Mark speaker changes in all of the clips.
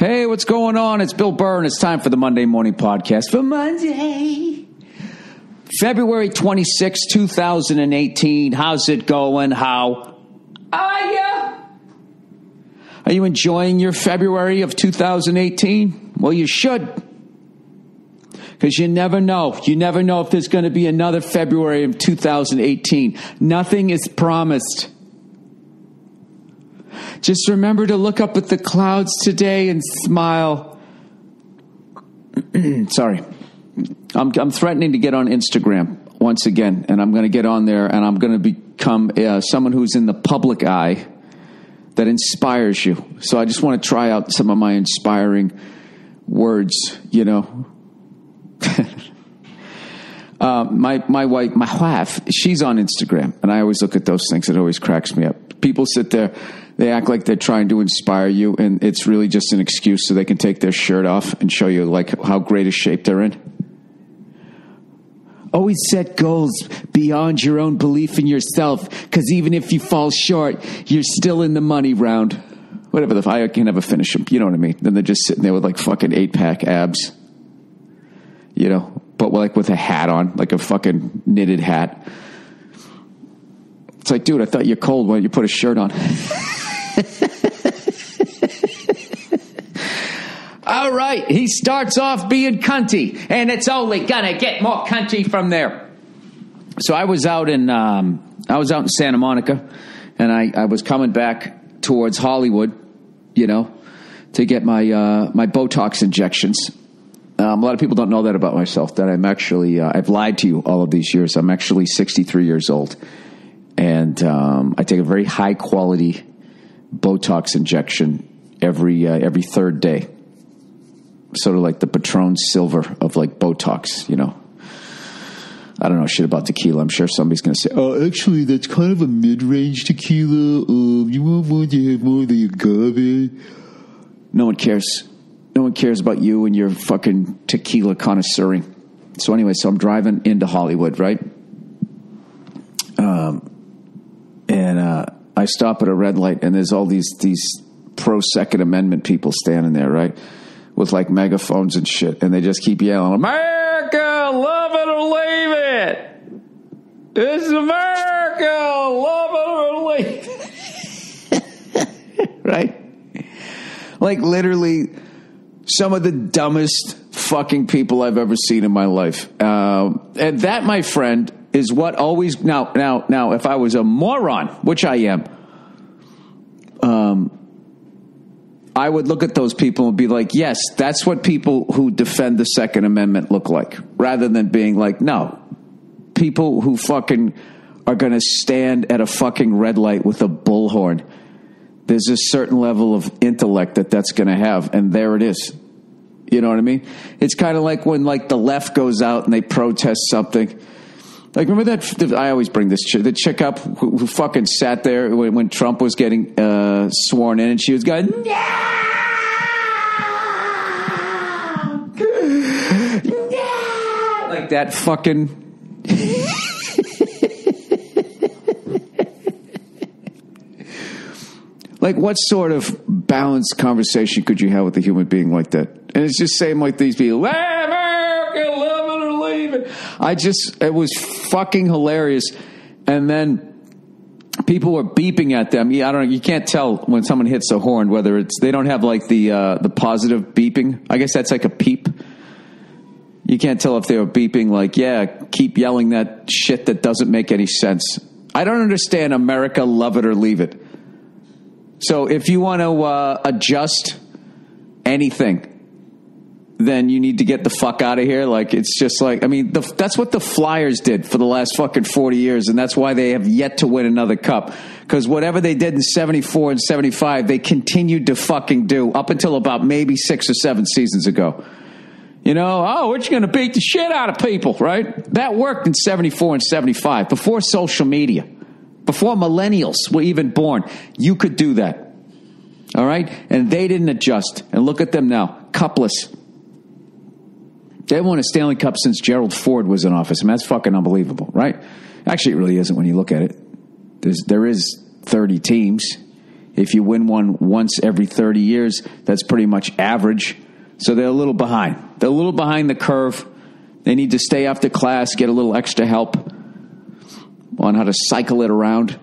Speaker 1: Hey, what's going on? It's Bill Burr, and it's time for the Monday Morning Podcast for Monday, February 26, 2018. How's it going? How are you? Are you enjoying your February of 2018? Well, you should. Because you never know. You never know if there's going to be another February of 2018. Nothing is promised. Just remember to look up at the clouds today and smile. Sorry. I'm threatening to get on Instagram once again, and I'm going to get on there, and I'm going to become someone who's in the public eye that inspires you. So I just want to try out some of my inspiring words, you know. My wife, she's on Instagram, and I always look at those things. It always cracks me up. People sit there, they act like they're trying to inspire you, and it's really just an excuse so they can take their shirt off and show you like how great a shape they're in. Always set goals beyond your own belief in yourself, because even if you fall short, you're still in the money round. Whatever I can never finish them. You know what I mean? Then they're just sitting there with like fucking 8-pack abs. You know, but like with a hat on, like a fucking knitted hat. It's like, dude, I thought you're cold. Why don't you put a shirt on? All right, he starts off being cunty, and it's only gonna get more cunty from there. So I was out in Santa Monica, and I was coming back towards Hollywood, you know, to get my Botox injections. A lot of people don't know that about myself, that I'm actually, I've lied to you all of these years. I'm actually 63 years old. And I take a very high quality Botox injection every third day. Sort of like the Patron Silver of like Botox, you know. I don't know shit about tequila. I'm sure somebody's going to say, oh, actually, that's kind of a mid-range tequila. You won't want to have more of the agave. No one cares. No one cares about you and your fucking tequila connoisseuring. So anyway, I'm driving into Hollywood, right? And I stop at a red light, and there's all these pro-Second Amendment people standing there, right? With like megaphones and shit. And they just keep yelling, America, love it or leave it. This is America, love it or leave it. Right? Like literally some of the dumbest fucking people I've ever seen in my life. And that, my friend, is what always... Now, if I was a moron, which I am, I would look at those people and be like, yes, that's what people who defend the Second Amendment look like. Rather than being like, no, people who fucking are going to stand at a fucking red light with a bullhorn. There's a certain level of intellect that's going to have, and there it is. You know what I mean? It's kind of like when like the left goes out and they protest something. Like, remember that? I always bring this chick, the chick up who fucking sat there when Trump was getting sworn in, and she was going, no! No! Like that fucking... Like, what sort of balanced conversation could you have with a human being like that? And it's just saying like these people, America, love it or leave it. It was fucking hilarious. And then people were beeping at them. Yeah, I don't know. You can't tell when someone hits a horn, whether they don't have like the positive beeping. I guess that's like a peep. You can't tell if they were beeping like, yeah, keep yelling that shit that doesn't make any sense. I don't understand America, love it or leave it. So if you want to adjust anything, then you need to get the fuck out of here. Like, it's just like, I mean, that's what the Flyers did for the last fucking 40 years, and that's why they have yet to win another cup. Because whatever they did in 74 and 75, they continued to fucking do up until about maybe 6 or 7 seasons ago. You know, we're just going to beat the shit out of people, right? That worked in 74 and 75, before social media. Before millennials were even born, you could do that. All right? And they didn't adjust. And look at them now, cupless. They haven't won a Stanley Cup since Gerald Ford was in office. I mean, that's fucking unbelievable, right? Actually, it really isn't when you look at it. There is 30 teams. If you win one once every 30 years, that's pretty much average. So they're a little behind. They're a little behind the curve. They need to stay after class, get a little extra help on how to cycle it around.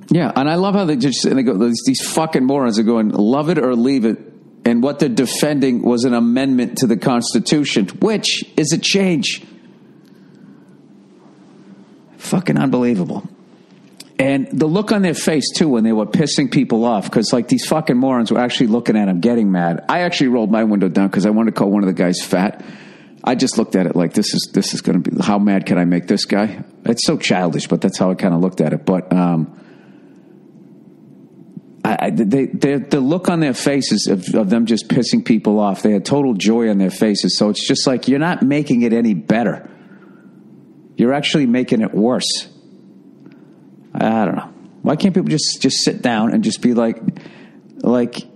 Speaker 1: Yeah, and I love how they go, these fucking morons are going, love it or leave it. And what they're defending was an amendment to the Constitution, which is a change. Fucking unbelievable. And the look on their face, too, when they were pissing people off, because, like, these fucking morons were actually looking at them getting mad. I actually rolled my window down because I wanted to call one of the guys fat. I just looked at it like, this is going to be, how mad can I make this guy? It's so childish, but that's how I kind of looked at it. But the look on their faces of them just pissing people off, they had total joy on their faces. So it's just like, you're not making it any better. You're actually making it worse. I don't know. Why can't people just sit down and just be like,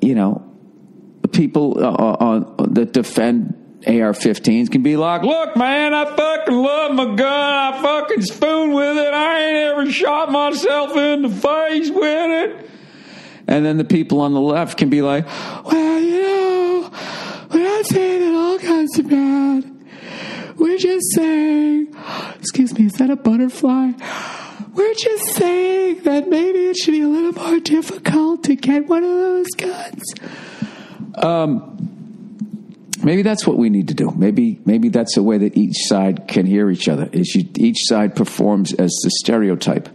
Speaker 1: you know, the people that defend AR-15s can be like, look, man, I fucking love my gun. I fucking spoon with it. I ain't ever shot myself in the face with it. And then the people on the left can be like, well, you know, we're not saying that all guns are bad. We're just saying, excuse me, is that a butterfly? We're just saying that maybe it should be a little more difficult to get one of those guns. Maybe that's what we need to do. Maybe that's a way that each side can hear each other. Each side performs as the stereotype.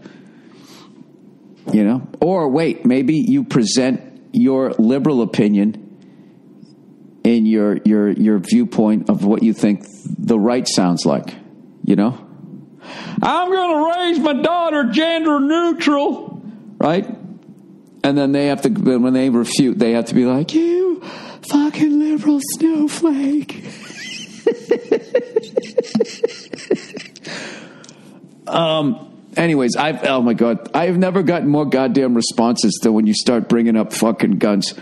Speaker 1: You know? Or wait, maybe you present your liberal opinion in your viewpoint of what you think the right sounds like. You know? I'm going to raise my daughter gender neutral, right? And then they have to, when they refute, they have to be like, you fucking liberal snowflake. Anyways, oh my God, I've never gotten more goddamn responses than when you start bringing up fucking guns.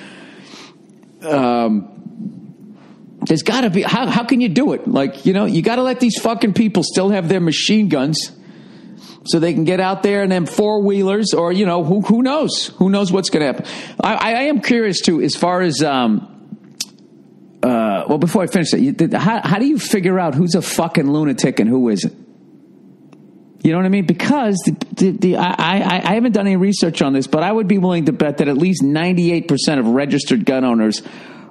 Speaker 1: There's got to be, how can you do it? Like, you know, you got to let these fucking people still have their machine guns so they can get out there and then four-wheelers or, you know, who knows? Who knows what's going to happen? I am curious, too, as far as, well, before I finish that, how do you figure out who's a fucking lunatic and who isn't? You know what I mean? Because I haven't done any research on this, but I would be willing to bet that at least 98% of registered gun owners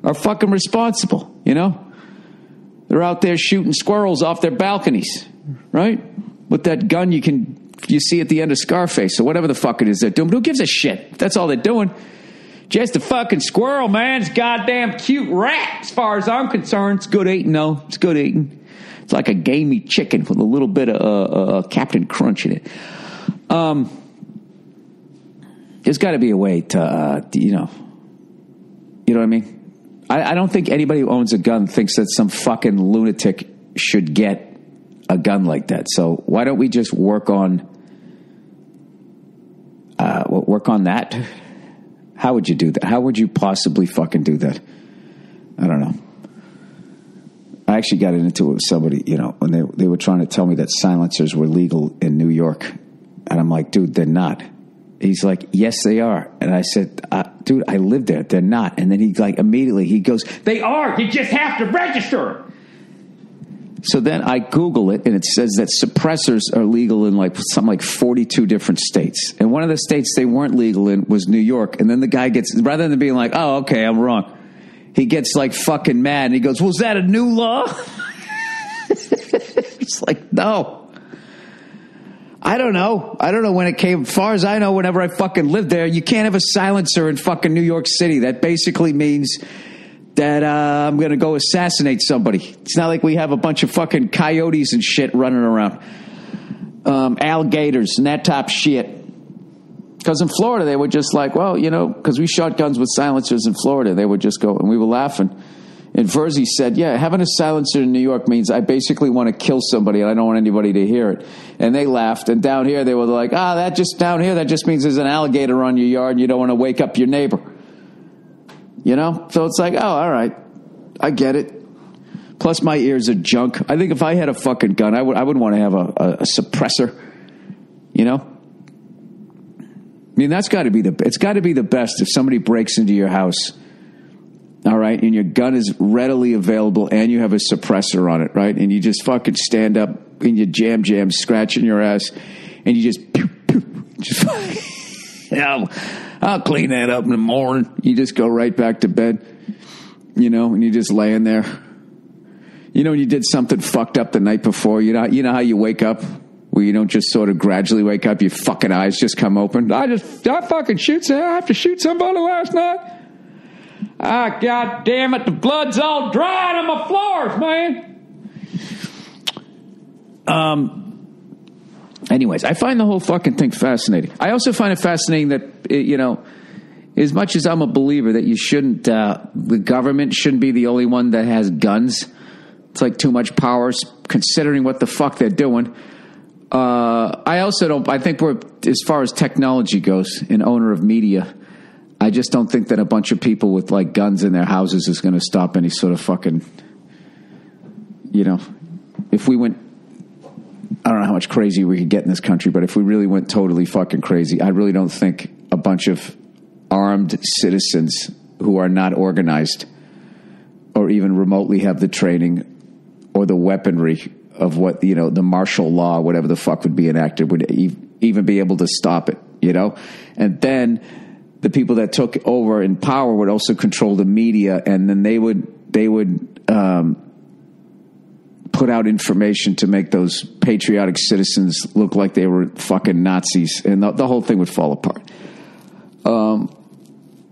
Speaker 1: are fucking responsible, you know? They're out there shooting squirrels off their balconies, right? With that gun you see at the end of Scarface or whatever the fuck it is they're doing. But who gives a shit? That's all they're doing. Just a fucking squirrel, man. It's a goddamn cute rat as far as I'm concerned. It's good eating, though. It's good eating. It's like a gamey chicken with a little bit of Captain Crunch in it. There's got to be a way to, you know what I mean? I don't think anybody who owns a gun thinks that some fucking lunatic should get a gun like that. So why don't we just work on that? How would you do that? How would you possibly fucking do that? I don't know. I actually got into it with somebody, you know, when they were trying to tell me that silencers were legal in New York. And I'm like, dude, they're not. He's like, yes, they are. And I said, dude, I live there. They're not. And then he immediately he goes, they are. You just have to register. So then I Google it, and it says that suppressors are legal in something like 42 different states. And one of the states they weren't legal in was New York. And then the guy gets, rather than being like, oh, okay, I'm wrong, he gets fucking mad. And he goes, well, is that a new law? It's like, no. I don't know when it came. As far as I know, whenever I fucking lived there, you can't have a silencer in fucking New York City. That basically means that I'm going to go assassinate somebody. It's not like we have a bunch of fucking coyotes and shit running around. Alligators and that type of shit. Because in Florida, they were just like, well, you know, because we shot guns with silencers in Florida. They would just go, and we were laughing. And Verzi said, yeah, having a silencer in New York means I basically want to kill somebody and I don't want anybody to hear it. And they laughed. And down here, they were like, that just means there's an alligator on your yard and you don't want to wake up your neighbor. You know? So it's like, all right. I get it. Plus, my ears are junk. I think if I had a fucking gun, I would want to have a suppressor. You know? mean, it's got to be the best if somebody breaks into your house, all right, and your gun is readily available and you have a suppressor on it, right? And you just fucking stand up in your jam, scratching your ass, and you just I'll clean that up in the morning. You just go right back to bed, and you're just laying there. When you did something fucked up the night before, you know how you wake up where you don't just sort of gradually wake up, your fucking eyes just come open. I have to shoot somebody last night. Ah, God damn it, the blood's all dry on my floors, man. Anyways, I find the whole fucking thing fascinating. I also find it fascinating that, as much as I'm a believer that you shouldn't, the government shouldn't be the only one that has guns. It's like too much power considering what the fuck they're doing. I think we're, as far as technology goes, an owner of media, I just don't think that a bunch of people with like guns in their houses is going to stop any sort of fucking, if we went, I don't know how much crazy we could get in this country, but if we really went totally fucking crazy, I really don't think a bunch of armed citizens who are not organized or even remotely have the training or the weaponry of what, the martial law, whatever the fuck would be enacted, would even be able to stop it, And then the people that took over in power would also control the media, and then they would put out information to make those patriotic citizens look like they were fucking Nazis, and the whole thing would fall apart.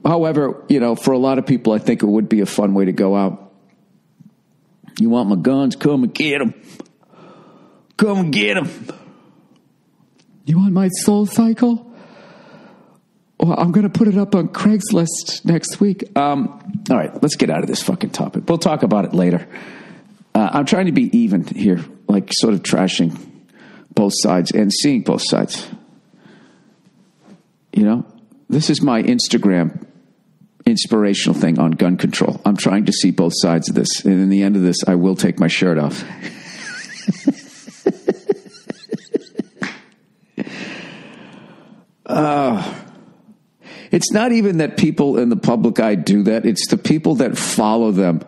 Speaker 1: However, for a lot of people, I think it would be a fun way to go out. You want my guns? Come and get them. Come and get them. You want my Soul Cycle? Well, I'm going to put it up on Craigslist next week. All right, let's get out of this fucking topic. We'll talk about it later. I'm trying to be even here, like sort of trashing both sides and seeing both sides. This is my Instagram inspirational thing on gun control. I'm trying to see both sides of this. And in the end of this, I will take my shirt off. It's not even that people in the public eye do that. It's the people that follow them.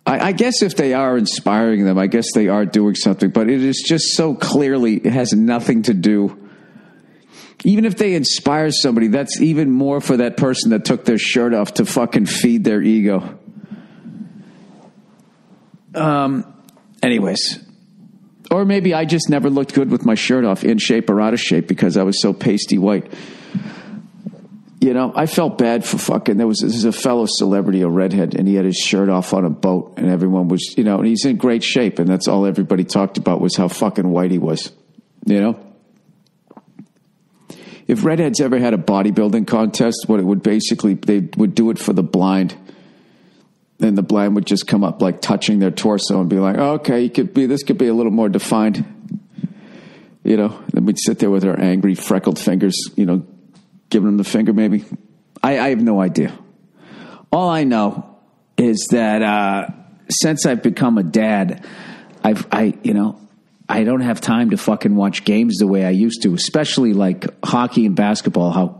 Speaker 1: I guess if they are inspiring them, I guess they are doing something. But it is just so clearly, it has nothing to do. Even if they inspire somebody, that's even more for that person that took their shirt off to fucking feed their ego. Anyways. Or maybe I just never looked good with my shirt off, in shape or out of shape, because I was so pasty white. I felt bad for fucking, this is a fellow celebrity, a redhead, and he had his shirt off on a boat, and everyone was, and he's in great shape, and that's all everybody talked about was how fucking white he was, If redheads ever had a bodybuilding contest, what it would basically, they would do it for the blind. And the blind would just come up like touching their torso and be like, oh, okay, this could be a little more defined. Then we'd sit there with our angry freckled fingers, giving them the finger maybe. I have no idea. All I know is that since I've become a dad, I don't have time to fucking watch games the way I used to, especially like hockey and basketball,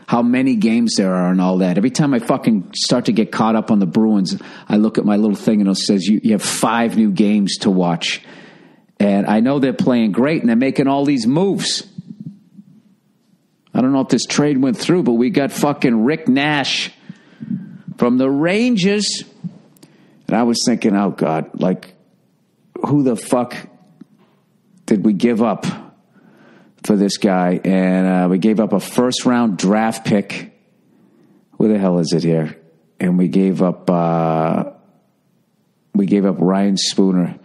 Speaker 1: how many games there are and all that. Every time I fucking start to get caught up on the Bruins, I look at my little thing and it says you have 5 new games to watch. And I know they're playing great and they're making all these moves. I don't know if this trade went through, but we got fucking Rick Nash from the Rangers. And I was thinking, oh God, like who the fuck did we give up for this guy? And we gave up a first-round draft pick. Where the hell is it here? And we gave up Ryan Spooner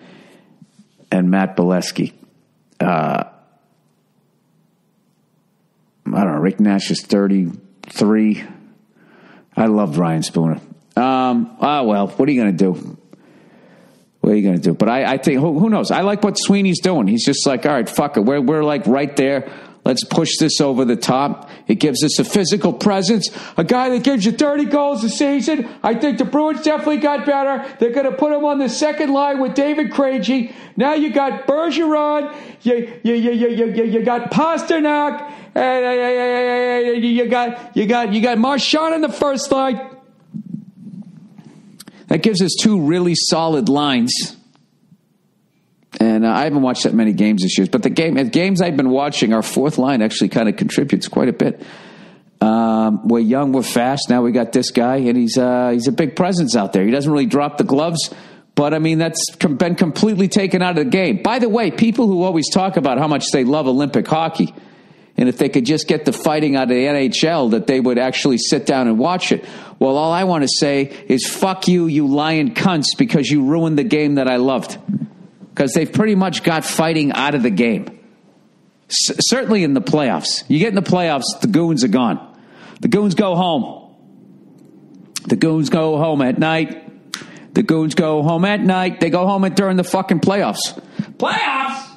Speaker 1: and Matt Bolesky. I don't know. Rick Nash is 33. I loved Ryan Spooner. Well, what are you going to do? What are you going to do? But I think, who knows? I like what Sweeney's doing. He's just like, all right, fuck it. We're like right there. Let's push this over the top. It gives us a physical presence, a guy that gives you 30 goals a season. I think the Bruins definitely got better. They're going to put him on the second line with David Krejci. Now you got Bergeron, you got Pasternak, and you got Marchand in the first line. That gives us two really solid lines. And I haven't watched that many games this year, but the games I've been watching, our fourth line actually kind of contributes quite a bit. We're young, we're fast. Now we got this guy, and he's a big presence out there. He doesn't really drop the gloves, but I mean that's been completely taken out of the game. By the way, people who always talk about how much they love Olympic hockey, and if they could just get the fighting out of the NHL, that they would actually sit down and watch it. Well, all I want to say is fuck you, you lying cunts, because you ruined the game that I loved. Because they've pretty much got fighting out of the game. Certainly in the playoffs. You get in the playoffs, the goons are gone. The goons go home. The goons go home at night. The goons go home at night. They go home during the fucking playoffs. Playoffs!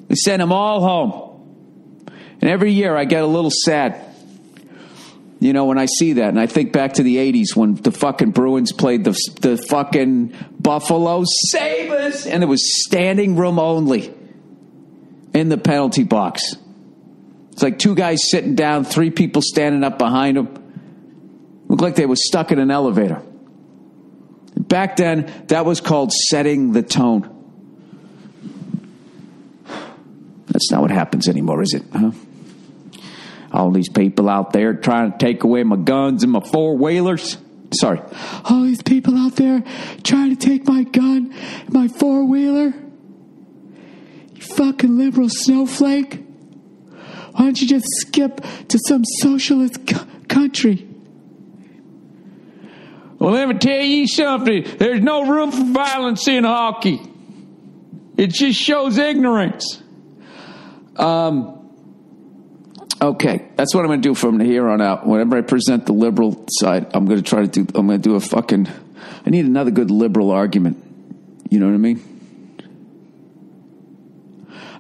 Speaker 1: They send them all home. And every year I get a little sad. You know, when I see that, and I think back to the 80s when the fucking Bruins played the fucking Buffalo Sabres, and it was standing room only in the penalty box. It's like two guys sitting down, three people standing up behind them. Looked like they were stuck in an elevator. Back then, that was called setting the tone. That's not what happens anymore, is it? Huh? All these people out there trying to take away my guns and my four-wheelers. Sorry. All these people out there trying to take my gun and my four-wheeler. You fucking liberal snowflake. Why don't you just skip to some socialist country? Well, let me tell you something. There's no room for violence in hockey. It just shows ignorance. Okay, that's what I'm going to do from here on out. Whenever I present the liberal side, I'm going to do a fucking, I need another good liberal argument. You know what I mean?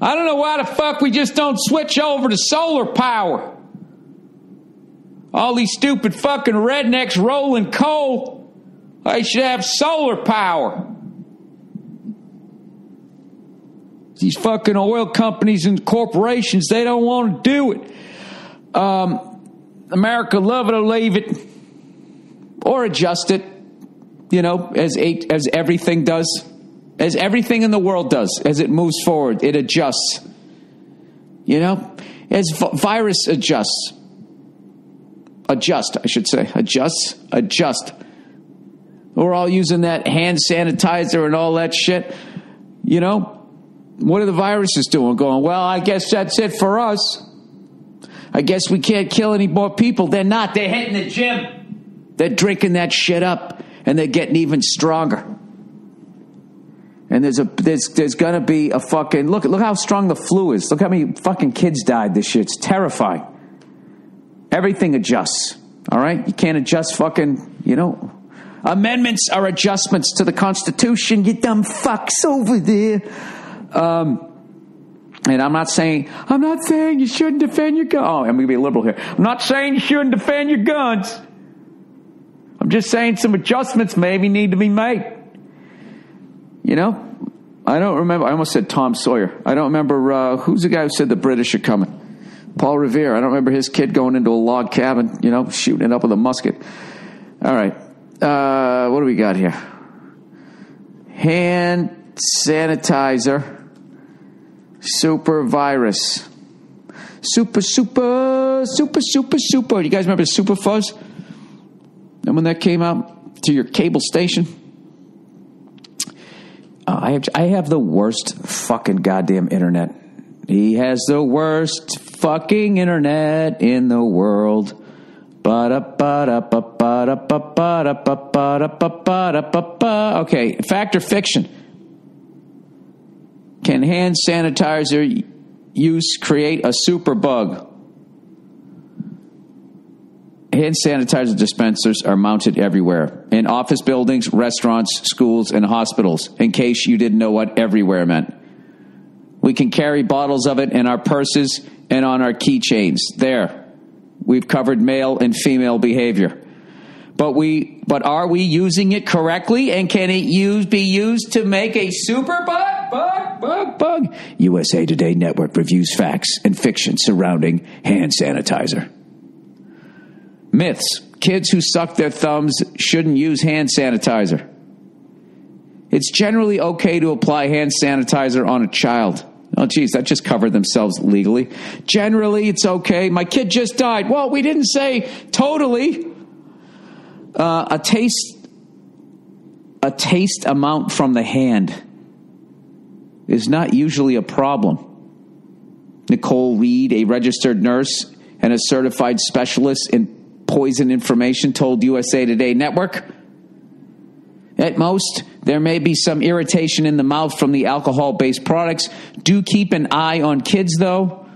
Speaker 1: I don't know why the fuck we just don't switch over to solar power. All these stupid fucking rednecks rolling coal. They should have solar power. These fucking oil companies and corporations, they don't want to do it. America, love it or leave it, or adjust it, you know, as everything does, as everything in the world does, as it moves forward, it adjusts, you know, as virus adjusts, adjust. We're all using that hand sanitizer and all that shit, you know, what are the viruses doing? Going, well, I guess that's it for us. I guess we can't kill any more people. They're not. They're hitting the gym. They're drinking that shit up, and they're getting even stronger. And there's going to be a fucking look how strong the flu is. Look how many fucking kids died this year. It's terrifying. Everything adjusts. All right, you can't adjust fucking. You know, amendments are adjustments to the Constitution. You dumb fucks over there. And I'm not saying you shouldn't defend your gun. Oh, I'm going to be a liberal here. I'm not saying you shouldn't defend your guns. I'm just saying some adjustments maybe need to be made. You know, I don't remember. I almost said Tom Sawyer. I don't remember who's the guy who said the British are coming. Paul Revere. I don't remember his kid going into a log cabin, you know, shooting it up with a musket. All right. What do we got here? Hand sanitizer. Super virus. Super. You guys remember Super Fuzz? And when that came out to your cable station? I have the worst fucking goddamn internet. He has the worst fucking internet in the world. Okay, fact or fiction? Can hand sanitizer use create a super bug? Hand sanitizer dispensers are mounted everywhere. In office buildings, restaurants, schools, and hospitals. In case you didn't know what everywhere meant. We can carry bottles of it in our purses and on our keychains. There. We've covered male and female behavior. But are we using it correctly? And can it be used to make a super bug? USA Today Network reviews facts and fiction surrounding hand sanitizer. Myths. Kids who suck their thumbs shouldn't use hand sanitizer. It's generally okay to apply hand sanitizer on a child. Oh, geez, that just covered themselves legally. Generally, it's okay. My kid just died. Well, we didn't say totally. A taste amount from the hand is not usually a problem. Nicole Reed, a registered nurse and a certified specialist in poison information, told USA Today Network. At most, there may be some irritation in the mouth from the alcohol-based products. Do keep an eye on kids, though.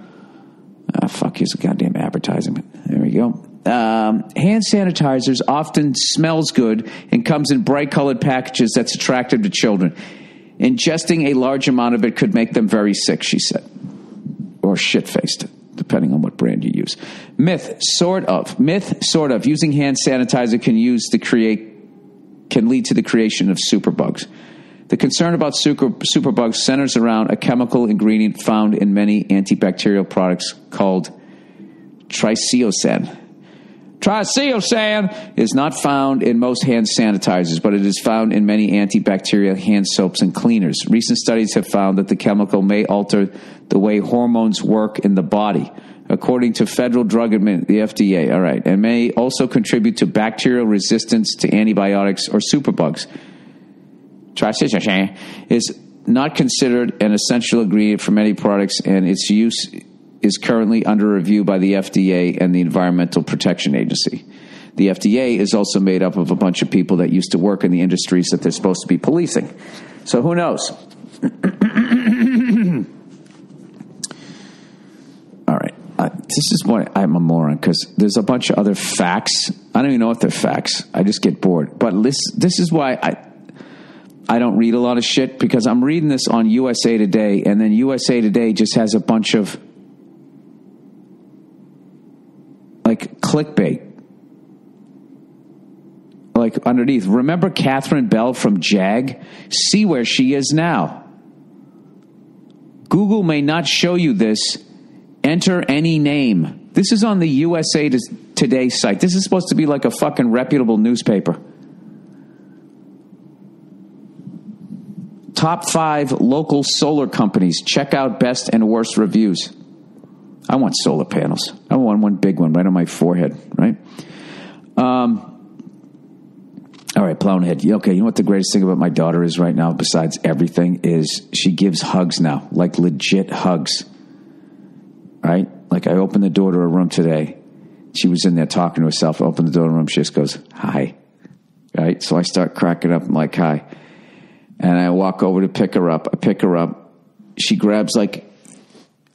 Speaker 1: Fuck, here's a goddamn advertisement. There we go. Hand sanitizers often smells good and comes in bright-colored packages that's attractive to children. Ingesting a large amount of it could make them very sick, she said. Or shit-faced, depending on what brand you use. Myth, sort of. Using hand sanitizer can lead to the creation of superbugs. The concern about superbugs centers around a chemical ingredient found in many antibacterial products called triclosan. Triclosan is not found in most hand sanitizers, but it is found in many antibacterial hand soaps and cleaners. Recent studies have found that the chemical may alter the way hormones work in the body, according to Federal Drug Administration, the FDA, all right, and may also contribute to bacterial resistance to antibiotics or superbugs. Triclosan is not considered an essential ingredient for many products, and its use is currently under review by the FDA and the Environmental Protection Agency. The FDA is also made up of a bunch of people that used to work in the industries that they're supposed to be policing. So who knows? All right. This is why I'm a moron, because there's a bunch of other facts. I don't even know if they're facts. I just get bored. But this is why I don't read a lot of shit, because I'm reading this on USA Today, and then USA Today just has a bunch of like clickbait. Like underneath, remember Catherine Bell from JAG? See where she is now. Google may not show you this. Enter any name. This is on the USA Today site. This is supposed to be like a fucking reputable newspaper. Top 5 local solar companies. Check out best and worst reviews. I want solar panels. I want one big one right on my forehead, right? All right, plowing ahead. Okay, you know what the greatest thing about my daughter is right now, besides everything, is she gives hugs now, like legit hugs, right? Like I opened the door to her room today. She was in there talking to herself. I opened the door to her room. She just goes, hi, right? So I start cracking up. I'm like, hi. And I walk over to pick her up. I pick her up. She grabs like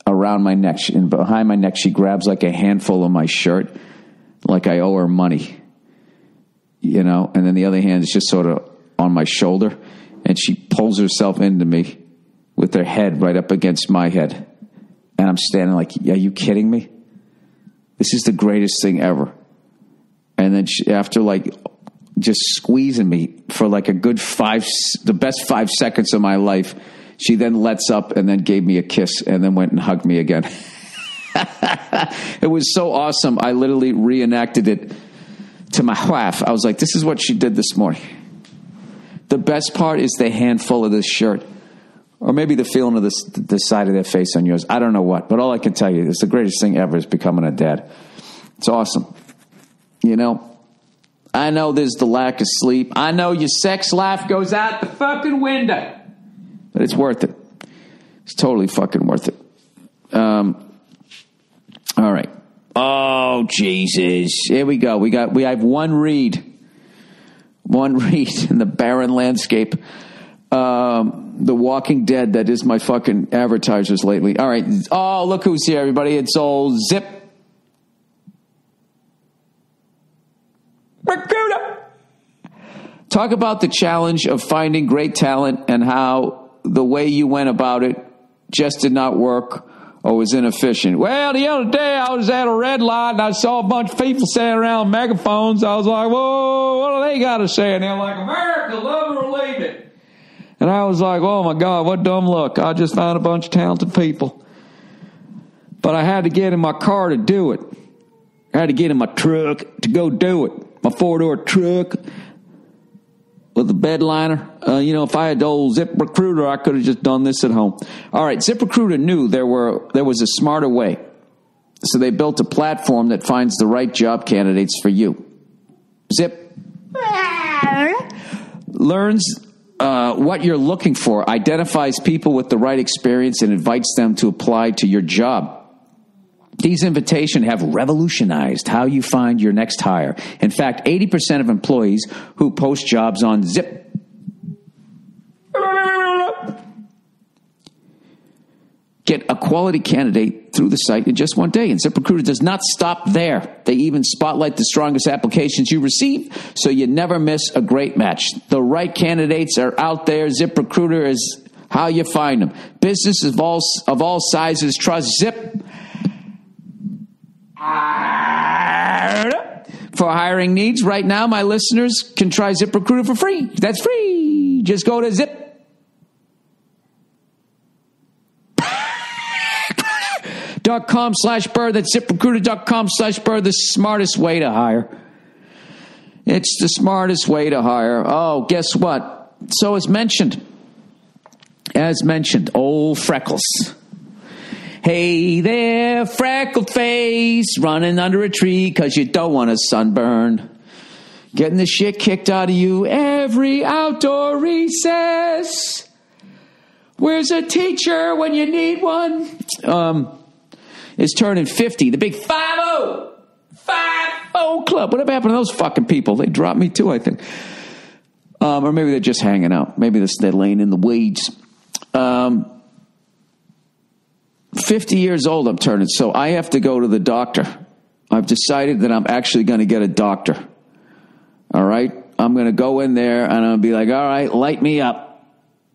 Speaker 1: around my neck, and behind my neck, she grabs like a handful of my shirt, like I owe her money, you know, and then the other hand is just sort of on my shoulder, and she pulls herself into me with her head right up against my head, and I'm standing like, are you kidding me? This is the greatest thing ever. And then after like just squeezing me for like a good the best 5 seconds of my life, she then lets up and then gave me a kiss and then went and hugged me again. It was so awesome. I literally reenacted it to my wife. I was like, this is what she did this morning. The best part is the handful of this shirt. Or maybe the feeling of the side of their face on yours. I don't know what. But all I can tell you is the greatest thing ever is becoming a dad. It's awesome. You know, I know there's the lack of sleep. I know your sex life goes out the fucking window. But it's worth it. It's totally fucking worth it. All right. Oh, Jesus. Here we go. We have one read. One read in the barren landscape. The Walking Dead that is my fucking advertisers lately. All right. Oh, look who's here, everybody. It's old Zip. Recruiter. Talk about the challenge of finding great talent and how the way you went about it just did not work, or was inefficient. Well, the other day I was at a red light and I saw a bunch of people standing around with megaphones. I was like, whoa, what do they got to say? And they're like, America, love it or leave it. And I was like, oh my God, what dumb luck. I just found a bunch of talented people. But I had to get in my car to do it. I had to get in my truck to go do it. My 4-door truck with a bed liner. If I had the old ZipRecruiter, I could have just done this at home. All right, ZipRecruiter knew there was a smarter way. So they built a platform that finds the right job candidates for you. Zip learns what you're looking for, identifies people with the right experience, and invites them to apply to your job. These invitations have revolutionized how you find your next hire. In fact, 80% of employees who post jobs on Zip get a quality candidate through the site in just one day. And ZipRecruiter does not stop there. They even spotlight the strongest applications you receive, so you never miss a great match. The right candidates are out there. ZipRecruiter is how you find them. Businesses of all sizes trust Zip for hiring needs. Right now, my listeners can try ZipRecruiter for free. That's free. Just go to zip.com/Burr. That's ZipRecruiter.com/Burr. The smartest way to hire. It's the smartest way to hire. Oh, guess what? So as mentioned, old Freckles. Hey there, freckled face, running under a tree because you don't want a sunburn. Getting the shit kicked out of you every outdoor recess. Where's a teacher when you need one? Is turning 50. The big 5-0 club. Whatever happened to those fucking people? They dropped me too, I think. Or maybe they're just hanging out. Maybe they're laying in the weeds. 50 years old I'm turning, so I have to go to the doctor. I've decided that I'm actually going to get a doctor. All right? I'm going to go in there and I'm going to be like, all right, light me up.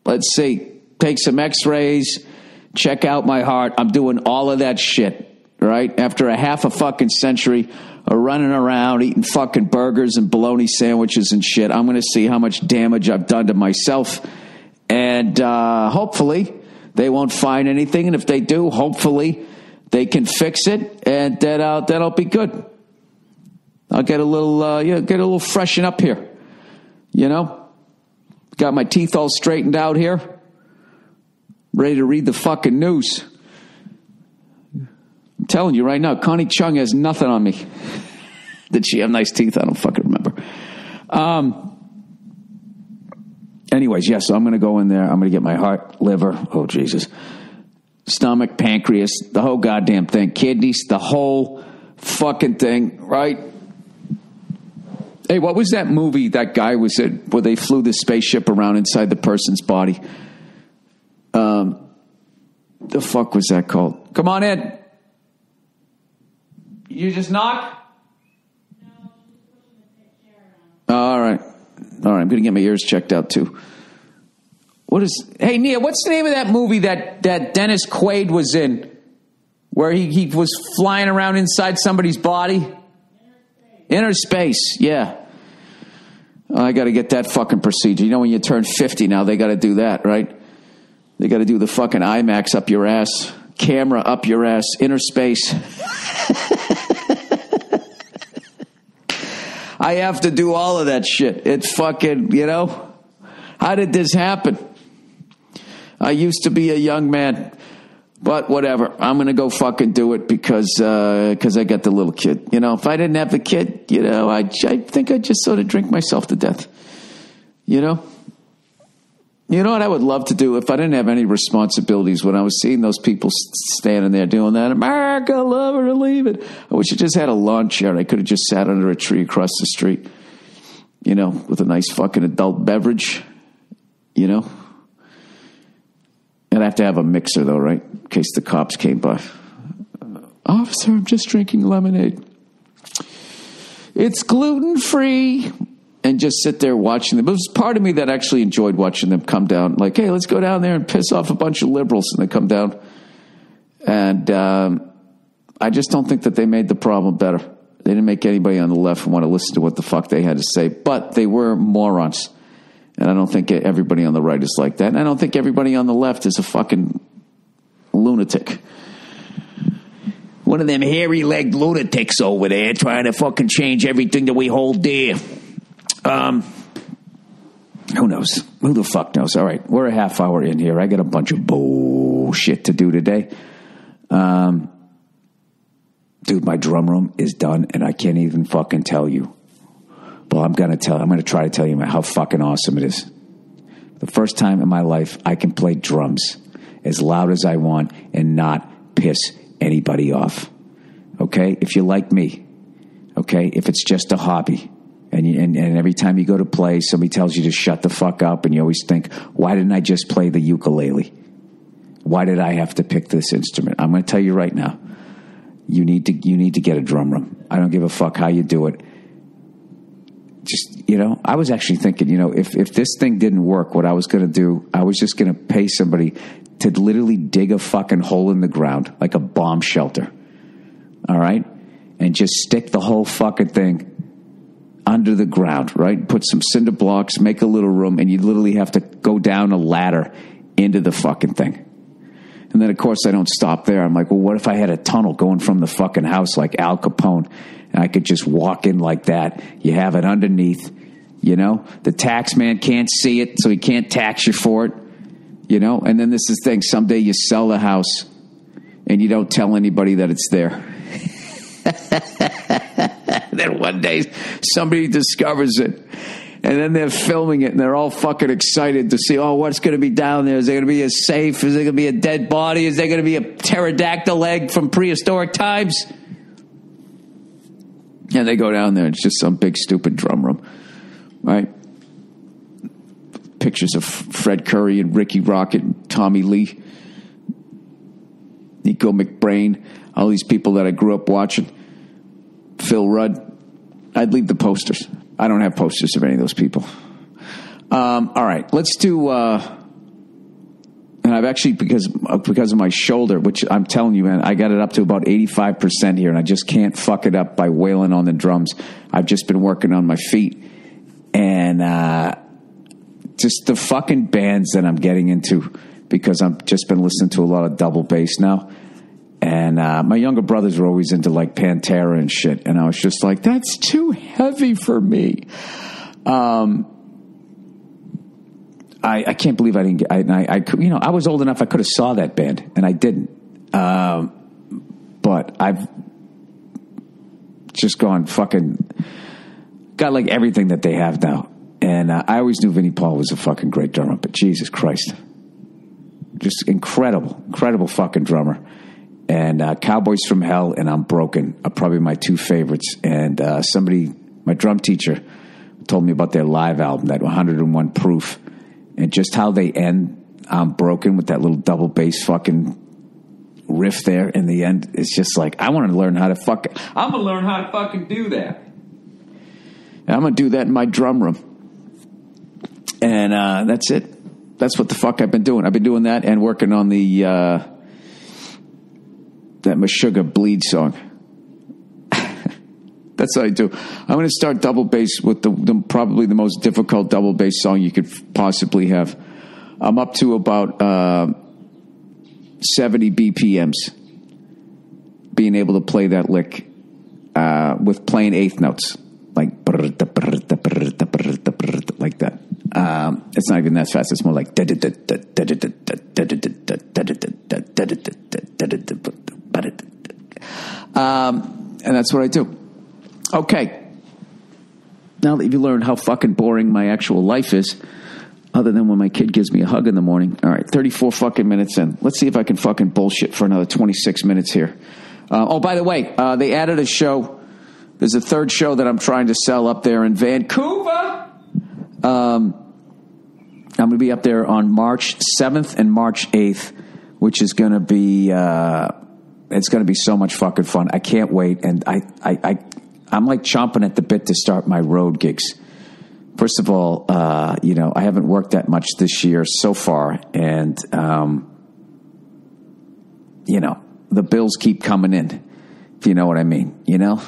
Speaker 1: Let's see. Take some x-rays. Check out my heart. I'm doing all of that shit, right? After a half a fucking century of running around eating fucking burgers and bologna sandwiches and shit, I'm going to see how much damage I've done to myself. And hopefully they won't find anything, and if they do, hopefully they can fix it, and that'll be good. I'll get a little freshen up here, Got my teeth all straightened out here, ready to read the fucking news. I'm telling you right now, Connie Chung has nothing on me. Did she have nice teeth? I don't fucking remember. Anyways, yeah, so I'm going to go in there. I'm going to get my heart, liver, oh, Jesus, stomach, pancreas, the whole goddamn thing, kidneys, the whole fucking thing, right? Hey, what was that movie that guy was in where they flew the spaceship around inside the person's body? The fuck was that called? Come on in. You just knock? All right. I'm going to get my ears checked out, too. Hey, Nia, what's the name of that movie that Dennis Quaid was in? Where he was flying around inside somebody's body? Inner Space, yeah. I got to get that fucking procedure. When you turn 50 now, they got to do that, right? They got to do the fucking IMAX up your ass, camera up your ass, inner space. I have to do all of that shit. It's fucking, how did this happen? I used to be a young man, but whatever. I'm going to go fucking do it because I got the little kid. If I didn't have the kid, I think I'd just sort of drink myself to death. You know what I would love to do if I didn't have any responsibilities when I was seeing those people standing there doing that? America, love it or leave it. I wish I just had a lawn chair. I could have just sat under a tree across the street, with a nice fucking adult beverage, I'd have to have a mixer, though, right? In case the cops came by. Officer, I'm just drinking lemonade. It's gluten-free. And just sit there watching them. It was part of me that actually enjoyed watching them come down. Like, hey, let's go down there and piss off a bunch of liberals. And they come down And I just don't think that they made the problem better. They didn't make anybody on the left want to listen to what the fuck they had to say, but they were morons. And I don't think everybody on the right is like that. And I don't think everybody on the left is a fucking lunatic. One of them hairy-legged lunatics over there trying to fucking change everything that we hold dear. Who knows? Who the fuck knows? All right, we're a half hour in here. I got a bunch of bullshit to do today. Dude, my drum room is done, and I can't even fucking tell you. Well, I'm going to try to tell you how fucking awesome it is. The first time in my life I can play drums as loud as I want and not piss anybody off. Okay? If you're like me, okay? If it's just a hobby, and every time you go to play, somebody tells you to shut the fuck up, and you always think, why didn't I just play the ukulele? Why did I have to pick this instrument? I'm going to tell you right now, you need to get a drum room. I don't give a fuck how you do it. Just, I was actually thinking, if this thing didn't work, what I was going to do, I was just going to pay somebody to literally dig a fucking hole in the ground, like a bomb shelter. All right? And just stick the whole fucking thing under the ground, right? Put some cinder blocks, make a little room, and you literally have to go down a ladder into the fucking thing. And then, of course, I don't stop there. I'm like, well, what if I had a tunnel going from the fucking house like Al Capone, and I could just walk in like that? You have it underneath, The tax man can't see it, so he can't tax you for it, And then this is the thing. Someday you sell the house, and you don't tell anybody that it's there. Then one day somebody discovers it, and then they're filming it, and they're all fucking excited to see, what's going to be down there? Is there going to be a safe? Is there going to be a dead body? Is there going to be a pterodactyl egg from prehistoric times? And they go down there, and it's just some big stupid drum room, right? Pictures of Fred Curry and Ricky Rocket and Tommy Lee, Nico McBrain, all these people that I grew up watching. Phil Rudd. I'd leave the posters. I don't have posters of any of those people. All right, let's do. And I've actually, because of my shoulder, which I'm telling you, man, I got it up to about 85% here, and I just can't fuck it up by wailing on the drums. I've just been working on my feet, and just the fucking bands that I'm getting into, because I've just been listening to a lot of double bass now. And my younger brothers were always into like Pantera and shit, and I was just like, that's too heavy for me. I can't believe I didn't get. I was old enough I could have saw that band, and I didn't. But I've just gone fucking got like everything that they have now, and I always knew Vinnie Paul was a fucking great drummer, but Jesus Christ, just incredible fucking drummer. And Cowboys from Hell and I'm Broken are probably my two favorites. And my drum teacher, told me about their live album, that 101 Proof, and just how they end I'm Broken with that little double bass fucking riff there in the end. It's just like, I'm going to learn how to fucking do that. And I'm going to do that in my drum room. And that's it. That's what the fuck I've been doing. I've been doing that and working on the that Meshuggah Bleed song. That's what I do. I'm going to start double bass with the probably the most difficult double bass song you could possibly have. I'm up to about 70 BPMs, being able to play that lick with playing eighth notes, like that. It's not even that fast. It's more like. And that's what I do. Okay. Now that you've learned how fucking boring my actual life is, other than when my kid gives me a hug in the morning. All right, 34 fucking minutes in. Let's see if I can fucking bullshit for another 26 minutes here. By the way, they added a show. There's a third show that I'm trying to sell up there in Vancouver. I'm going to be up there on March 7th and March 8th, which is going to be... it's going to be so much fucking fun. I can't wait. And I'm like chomping at the bit to start my road gigs. First of all, I haven't worked that much this year so far. And, the bills keep coming in, if you know what I mean, you know?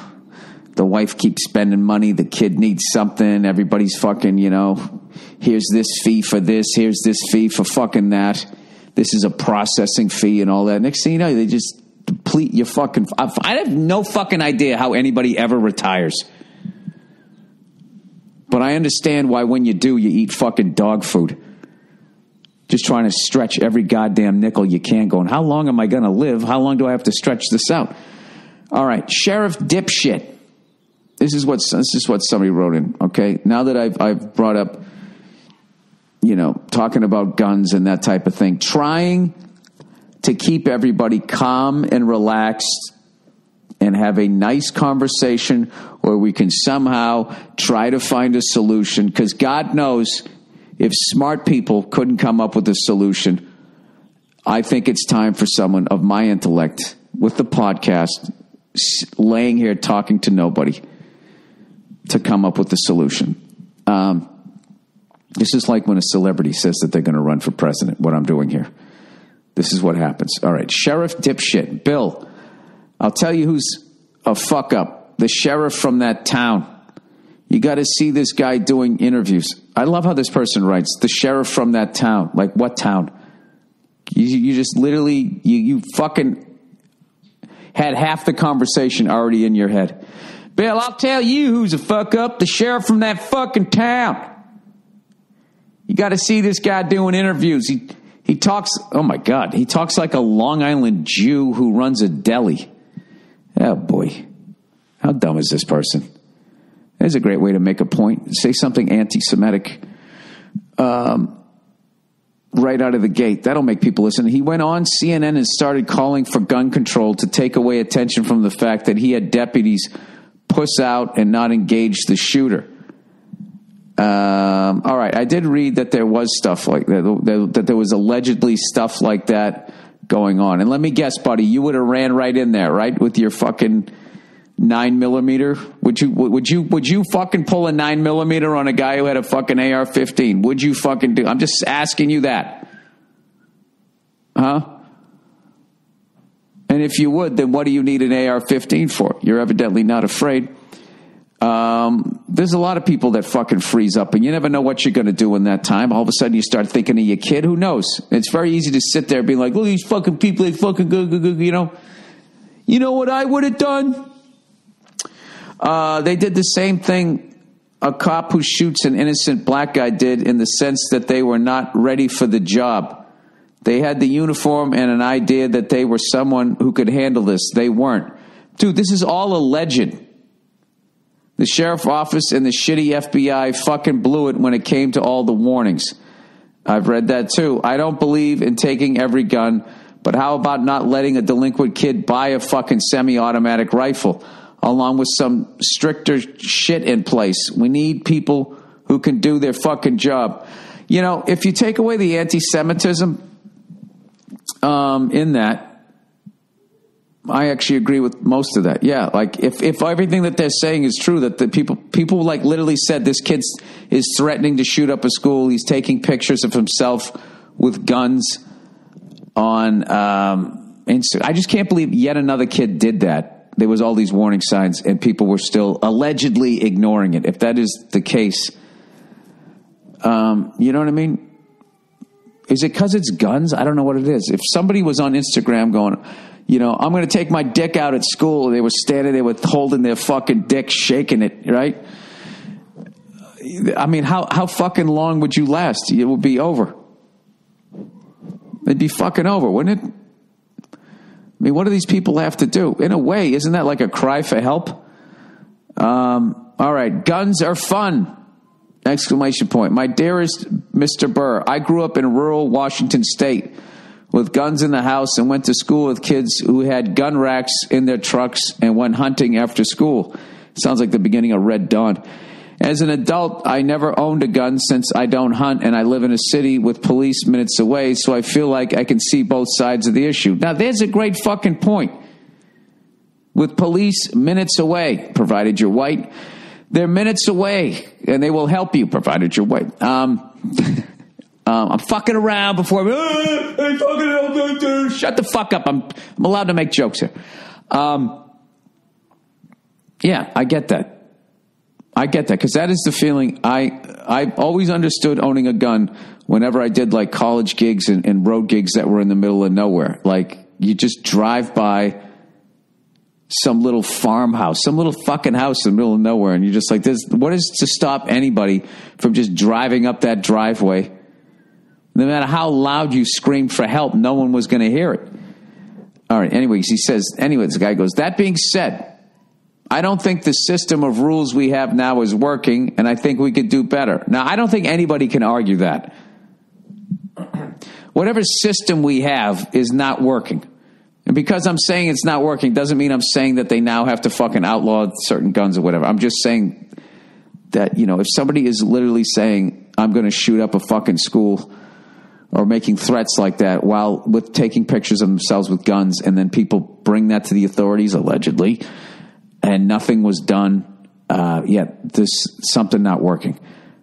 Speaker 1: The wife keeps spending money. The kid needs something. Everybody's fucking, you know, here's this fee for this. Here's this fee for fucking that. This is a processing fee and all that. Next thing you know, they just deplete your fucking... I have no fucking idea how anybody ever retires. But I understand why when you do, you eat fucking dog food. Just trying to stretch every goddamn nickel you can, going, how long am I going to live? How long do I have to stretch this out? All right, Sheriff Dipshit. This is what somebody wrote in, okay? Now that I've brought up, you know, talking about guns and that type of thing, trying to keep everybody calm and relaxed and have a nice conversation where we can somehow try to find a solution, because God knows if smart people couldn't come up with a solution, I think it's time for someone of my intellect with the podcast, laying here talking to nobody, to come up with a solution. This is like when a celebrity says that they're going to run for president, what I'm doing here. This is what happens. All right, Sheriff Dipshit. Bill, I'll tell you who's a fuck up. The sheriff from that town. You got to see this guy doing interviews. I love how this person writes, the sheriff from that town. Like, what town? You just literally, you fucking had half the conversation already in your head. Bill, I'll tell you who's a fuck up. The sheriff from that fucking town. You got to see this guy doing interviews. He talks, oh my God, he talks like a Long Island Jew who runs a deli. Oh boy. How dumb is this person? There's a great way to make a point. Say something anti-Semitic right out of the gate. That'll make people listen. He went on CNN and started calling for gun control to take away attention from the fact that he had deputies puss out and not engage the shooter. All right, I did read that there was stuff like that, that there was allegedly stuff like that going on. And let me guess, buddy, you would have ran right in there, right, with your fucking 9mm? Would you fucking pull a 9mm on a guy who had a fucking AR-15? Would you fucking do? I'm just asking you that, huh? And if you would, then what do you need an AR-15 for? You're evidently not afraid. There's a lot of people that fucking freeze up, and you never know what you're going to do in that time. All of a sudden, you start thinking of your kid. Who knows? It's very easy to sit there and be like, look, these fucking people, they fucking go, you know. You know what I would have done? They did the same thing a cop who shoots an innocent black guy did, in the sense that they were not ready for the job. They had the uniform and an idea that they were someone who could handle this. They weren't. Dude, this is all alleged. The sheriff's office and the shitty FBI fucking blew it when it came to all the warnings. I've read that too. I don't believe in taking every gun, but how about not letting a delinquent kid buy a fucking semi-automatic rifle, along with some stricter shit in place? We need people who can do their fucking job. You know, if you take away the anti-Semitism in that, I actually agree with most of that. Yeah, like if everything that they're saying is true, that the people like literally said this kid is threatening to shoot up a school. He's taking pictures of himself with guns on Instagram. I just can't believe yet another kid did that. There was all these warning signs and people were still allegedly ignoring it. If that is the case, you know what I mean? Is it because it's guns? I don't know what it is. If somebody was on Instagram going, you know, I'm going to take my dick out at school, they were standing there with holding their fucking dick, shaking it, right? I mean, how fucking long would you last? It would be over. It'd be fucking over, wouldn't it? I mean, what do these people have to do? In a way, isn't that like a cry for help? All right, guns are fun! Exclamation point. My dearest Mr. Burr, I grew up in rural Washington State with guns in the house and went to school with kids who had gun racks in their trucks and went hunting after school. Sounds like the beginning of Red Dawn. As an adult, I never owned a gun since I don't hunt and I live in a city with police minutes away, so I feel like I can see both sides of the issue. Now, there's a great fucking point. With police minutes away, provided you're white, they're minutes away and they will help you, provided you're white. I'm fucking around before. Hey, fucking, shut the fuck up. I'm allowed to make jokes here. Yeah, I get that. Because that is the feeling. I've always understood owning a gun whenever I did like college gigs and road gigs that were in the middle of nowhere. Like you just drive by some little farmhouse, some little fucking house in the middle of nowhere, and you're just like, what is to stop anybody from just driving up that driveway? No matter how loud you screamed for help, no one was going to hear it. All right, anyways, this guy goes, that being said, I don't think the system of rules we have now is working, and I think we could do better. Now, I don't think anybody can argue that. Whatever system we have is not working. And because I'm saying it's not working doesn't mean I'm saying that they now have to fucking outlaw certain guns or whatever. I'm just saying that, if somebody is literally saying, I'm going to shoot up a fucking school or making threats like that while with taking pictures of themselves with guns, and then people bring that to the authorities, allegedly, and nothing was done, there's something not working.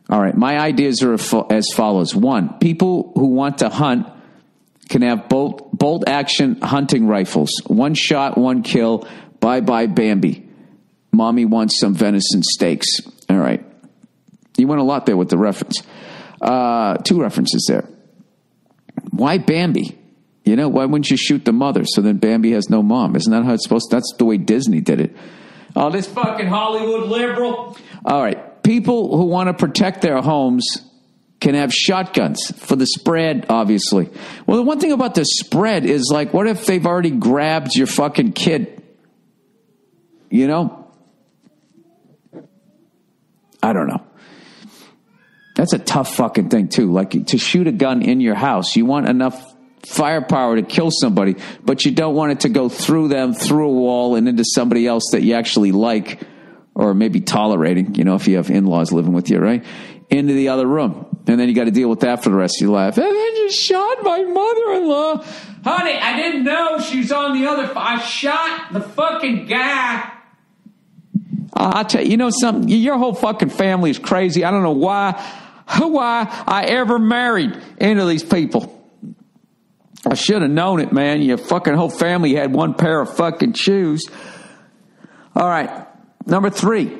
Speaker 1: All right, my ideas are as follows. 1, people who want to hunt can have bolt action hunting rifles. 1 shot, 1 kill. Bye-bye Bambi. Mommy wants some venison steaks. All right. You went a lot there with the reference. 2 references there. Why Bambi? Why wouldn't you shoot the mother so then Bambi has no mom? Isn't that how it's supposed to? That's the way Disney did it. Oh, this fucking Hollywood liberal. All right. People who want to protect their homes can have shotguns for the spread, obviously. Well, the one thing about the spread is, like, what if they've already grabbed your fucking kid? I don't know. That's a tough fucking thing, too. Like, to shoot a gun in your house, you want enough firepower to kill somebody, but you don't want it to go through them, through a wall, and into somebody else that you actually like, or maybe tolerating, if you have in-laws living with you, right? Into the other room. And then you got to deal with that for the rest of your life. And then you shot my mother-in-law. Honey, I didn't know she was on the other. I shot the fucking guy. I'll tell you, something? Your whole fucking family is crazy. I don't know why I ever married into these people. I should have known it, man. Your fucking whole family had one pair of fucking shoes. All right. Number 3.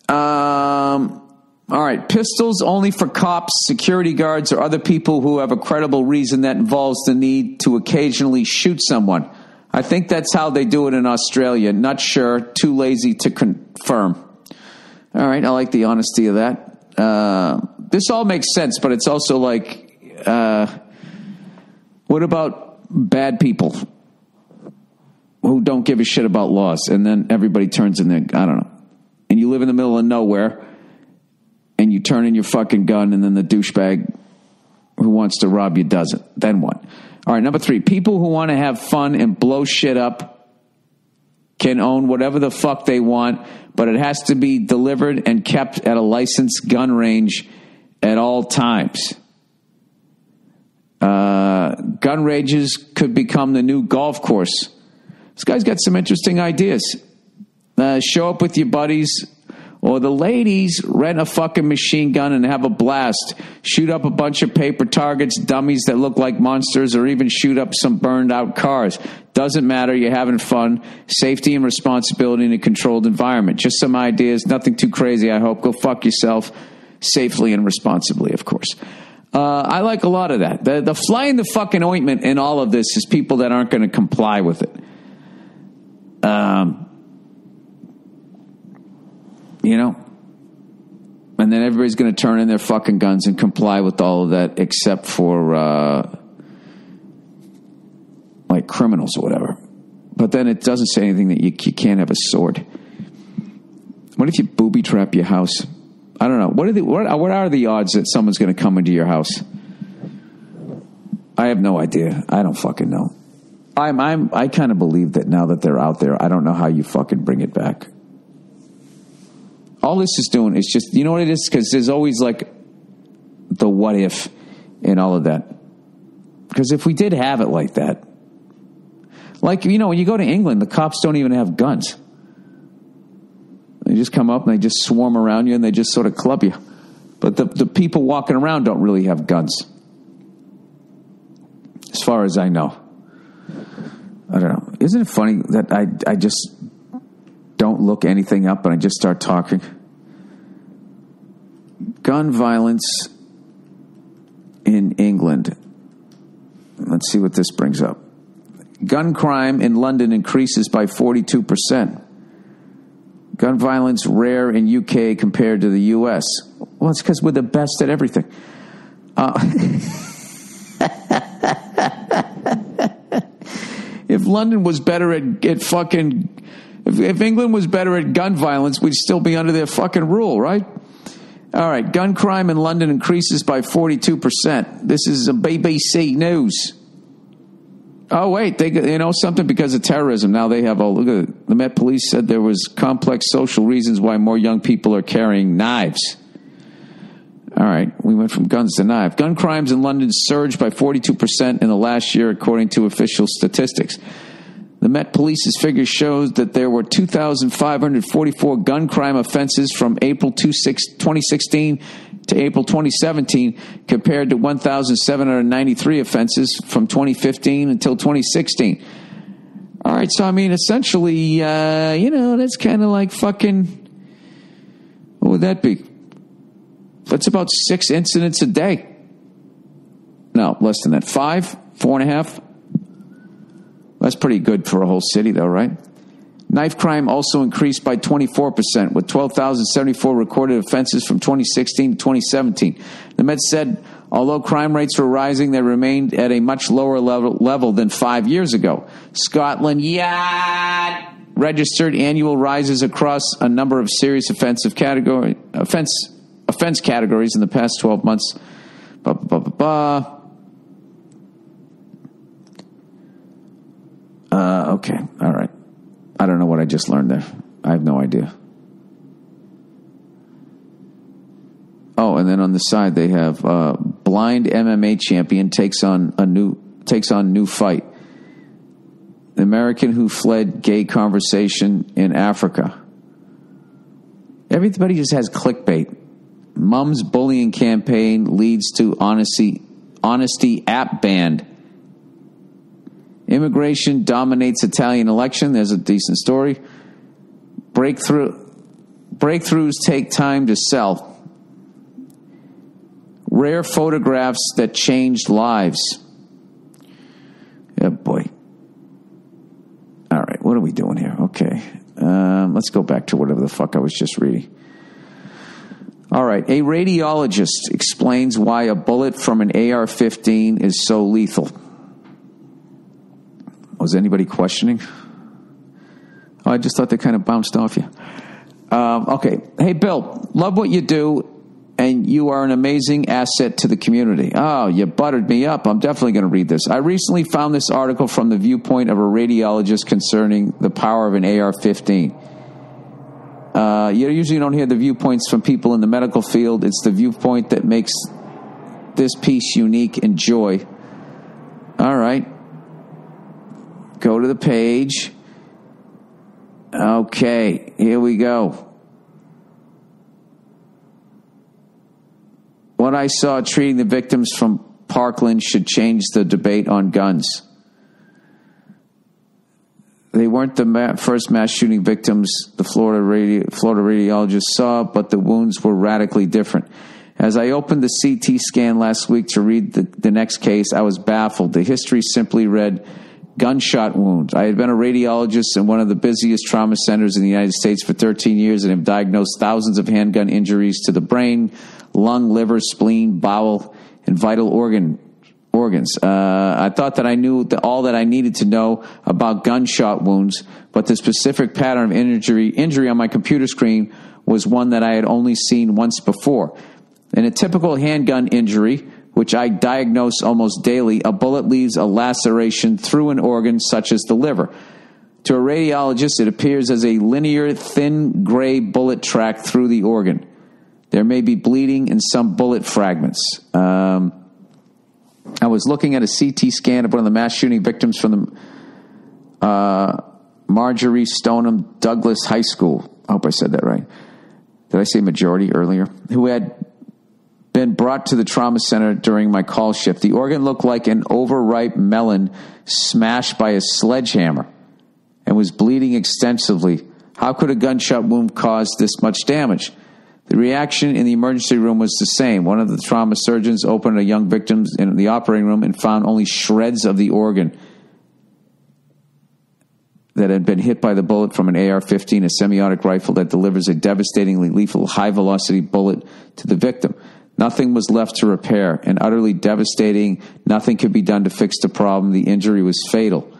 Speaker 1: All right. Pistols only for cops, security guards, or other people who have a credible reason that involves the need to occasionally shoot someone. I think that's how they do it in Australia. Not sure. Too lazy to confirm. All right. I like the honesty of that. This all makes sense, but it's also like, what about bad people who don't give a shit about laws, and then everybody turns in their, I don't know, and you live in the middle of nowhere, and you turn in your fucking gun, and then the douchebag who wants to rob you doesn't. Then what? All right, number 3, people who want to have fun and blow shit up can own whatever the fuck they want, but it has to be delivered and kept at a licensed gun range at all times. Gun ranges could become the new golf course. This guy's got some interesting ideas. Show up with your buddies or the ladies, rent a fucking machine gun and have a blast. Shoot up a bunch of paper targets, dummies that look like monsters, or even shoot up some burned out cars. Doesn't matter. You're having fun. Safety and responsibility in a controlled environment. Just some ideas. Nothing too crazy, I hope. Go fuck yourself safely and responsibly, of course. I like a lot of that. The fly in the fucking ointment in all of this is people that aren't going to comply with it. And then everybody's going to turn in their fucking guns and comply with all of that, except for like criminals or whatever. But then it doesn't say anything that you can't have a sword. What if you booby trap your house? I don't know. What are the odds that someone's going to come into your house? I have no idea. I don't fucking know. I kind of believe that now that they're out there, I don't know how you fucking bring it back. All this is doing is just, you know what it is? Because there's always like the what if in all of that. Because if we did have it like that, like, when you go to England, the cops don't even have guns. They just come up and they just swarm around you and they just sort of club you. But But the people walking around don't really have guns, as far as I know. I don't know. Isn't it funny that I just don't look anything up and I just start talking? Gun violence in England. Let's see what this brings up. Gun crime in London increases by 42%. Gun violence rare in UK compared to the US. Well, it's because we're the best at everything. If London was better at fucking... If England was better at gun violence, we'd still be under their fucking rule, right? All right, gun crime in London increases by 42%. This is a BBC News. Oh, wait, they know something because of terrorism. Now they have look at it. The Met Police said there was complex social reasons why more young people are carrying knives. All right, we went from guns to knives. Gun crimes in London surged by 42% in the last year, according to official statistics. The Met Police's figure shows that there were 2,544 gun crime offenses from April 2016 to April 2017, compared to 1,793 offenses from 2015 until 2016. All right, so I mean, essentially, that's kind of like fucking, what would that be? That's about 6 incidents a day. No, less than that. 5, 4.5. That's pretty good for a whole city, though, right? Knife crime also increased by 24%, with 12,074 recorded offenses from 2016 to 2017. The Met said, although crime rates were rising, they remained at a much lower level than 5 years ago. Scotland, registered annual rises across a number of serious offense categories in the past 12 months. Okay, all right. I don't know what I just learned there. I have no idea. Oh, and then on the side they have blind MMA champion takes on new fight. The American who fled gay conversation in Africa. Everybody just has clickbait. Mum's bullying campaign leads to honesty app banned. Immigration dominates Italian election. There's a decent story. Breakthroughs take time to sell. Rare photographs that changed lives. Oh, boy. All right, what are we doing here? Okay. Let's go back to whatever the fuck I was just reading. All right, a radiologist explains why a bullet from an AR-15 is so lethal. Was anybody questioning? Oh, I just thought they kind of bounced off you. Okay. Hey, Bill, love what you do, and you are an amazing asset to the community. Oh, you buttered me up. I'm definitely going to read this. I recently found this article from the viewpoint of a radiologist concerning the power of an AR-15. You usually don't hear the viewpoints from people in the medical field. It's the viewpoint that makes this piece unique. Enjoy. All right. Go to the page. Okay, here we go. What I saw treating the victims from Parkland should change the debate on guns. They weren't the first mass shooting victims the Florida radiologist saw, but the wounds were radically different. As I opened the CT scan last week to read the next case, I was baffled. The history simply read gunshot wounds. I had been a radiologist in one of the busiest trauma centers in the United States for 13 years and have diagnosed thousands of handgun injuries to the brain, lung, liver, spleen, bowel, and vital organs. I thought that I knew all that I needed to know about gunshot wounds, but the specific pattern of injury on my computer screen was one that I had only seen once before. In a typical handgun injury, which I diagnose almost daily, a bullet leaves a laceration through an organ such as the liver. To a radiologist, it appears as a linear, thin, gray bullet track through the organ. There may be bleeding and some bullet fragments. I was looking at a CT scan of one of the mass shooting victims from the Marjorie Stoneham Douglas High School. I hope I said that right. Did I say majority earlier? Who had been brought to the trauma center during my call shift. The organ looked like an overripe melon smashed by a sledgehammer and was bleeding extensively. How could a gunshot wound cause this much damage? The reaction in the emergency room was the same. One of the trauma surgeons opened a young victim in the operating room and found only shreds of the organ that had been hit by the bullet from an AR-15, a semi-automatic rifle that delivers a devastatingly lethal high-velocity bullet to the victim. Nothing was left to repair, and utterly devastating. Nothing could be done to fix the problem. The injury was fatal.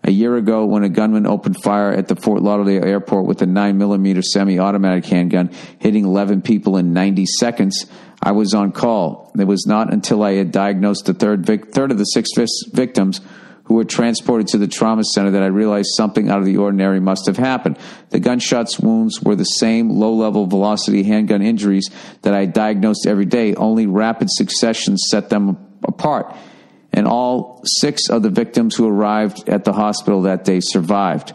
Speaker 1: A year ago, when a gunman opened fire at the Fort Lauderdale airport with a 9mm semi-automatic handgun, hitting 11 people in 90 seconds, I was on call. It was not until I had diagnosed the third of the 6 victims who were transported to the trauma center that I realized something out of the ordinary must have happened. The gunshots wounds were the same low-level velocity handgun injuries that I diagnosed every day. Only rapid succession set them apart. And all 6 of the victims who arrived at the hospital that day survived.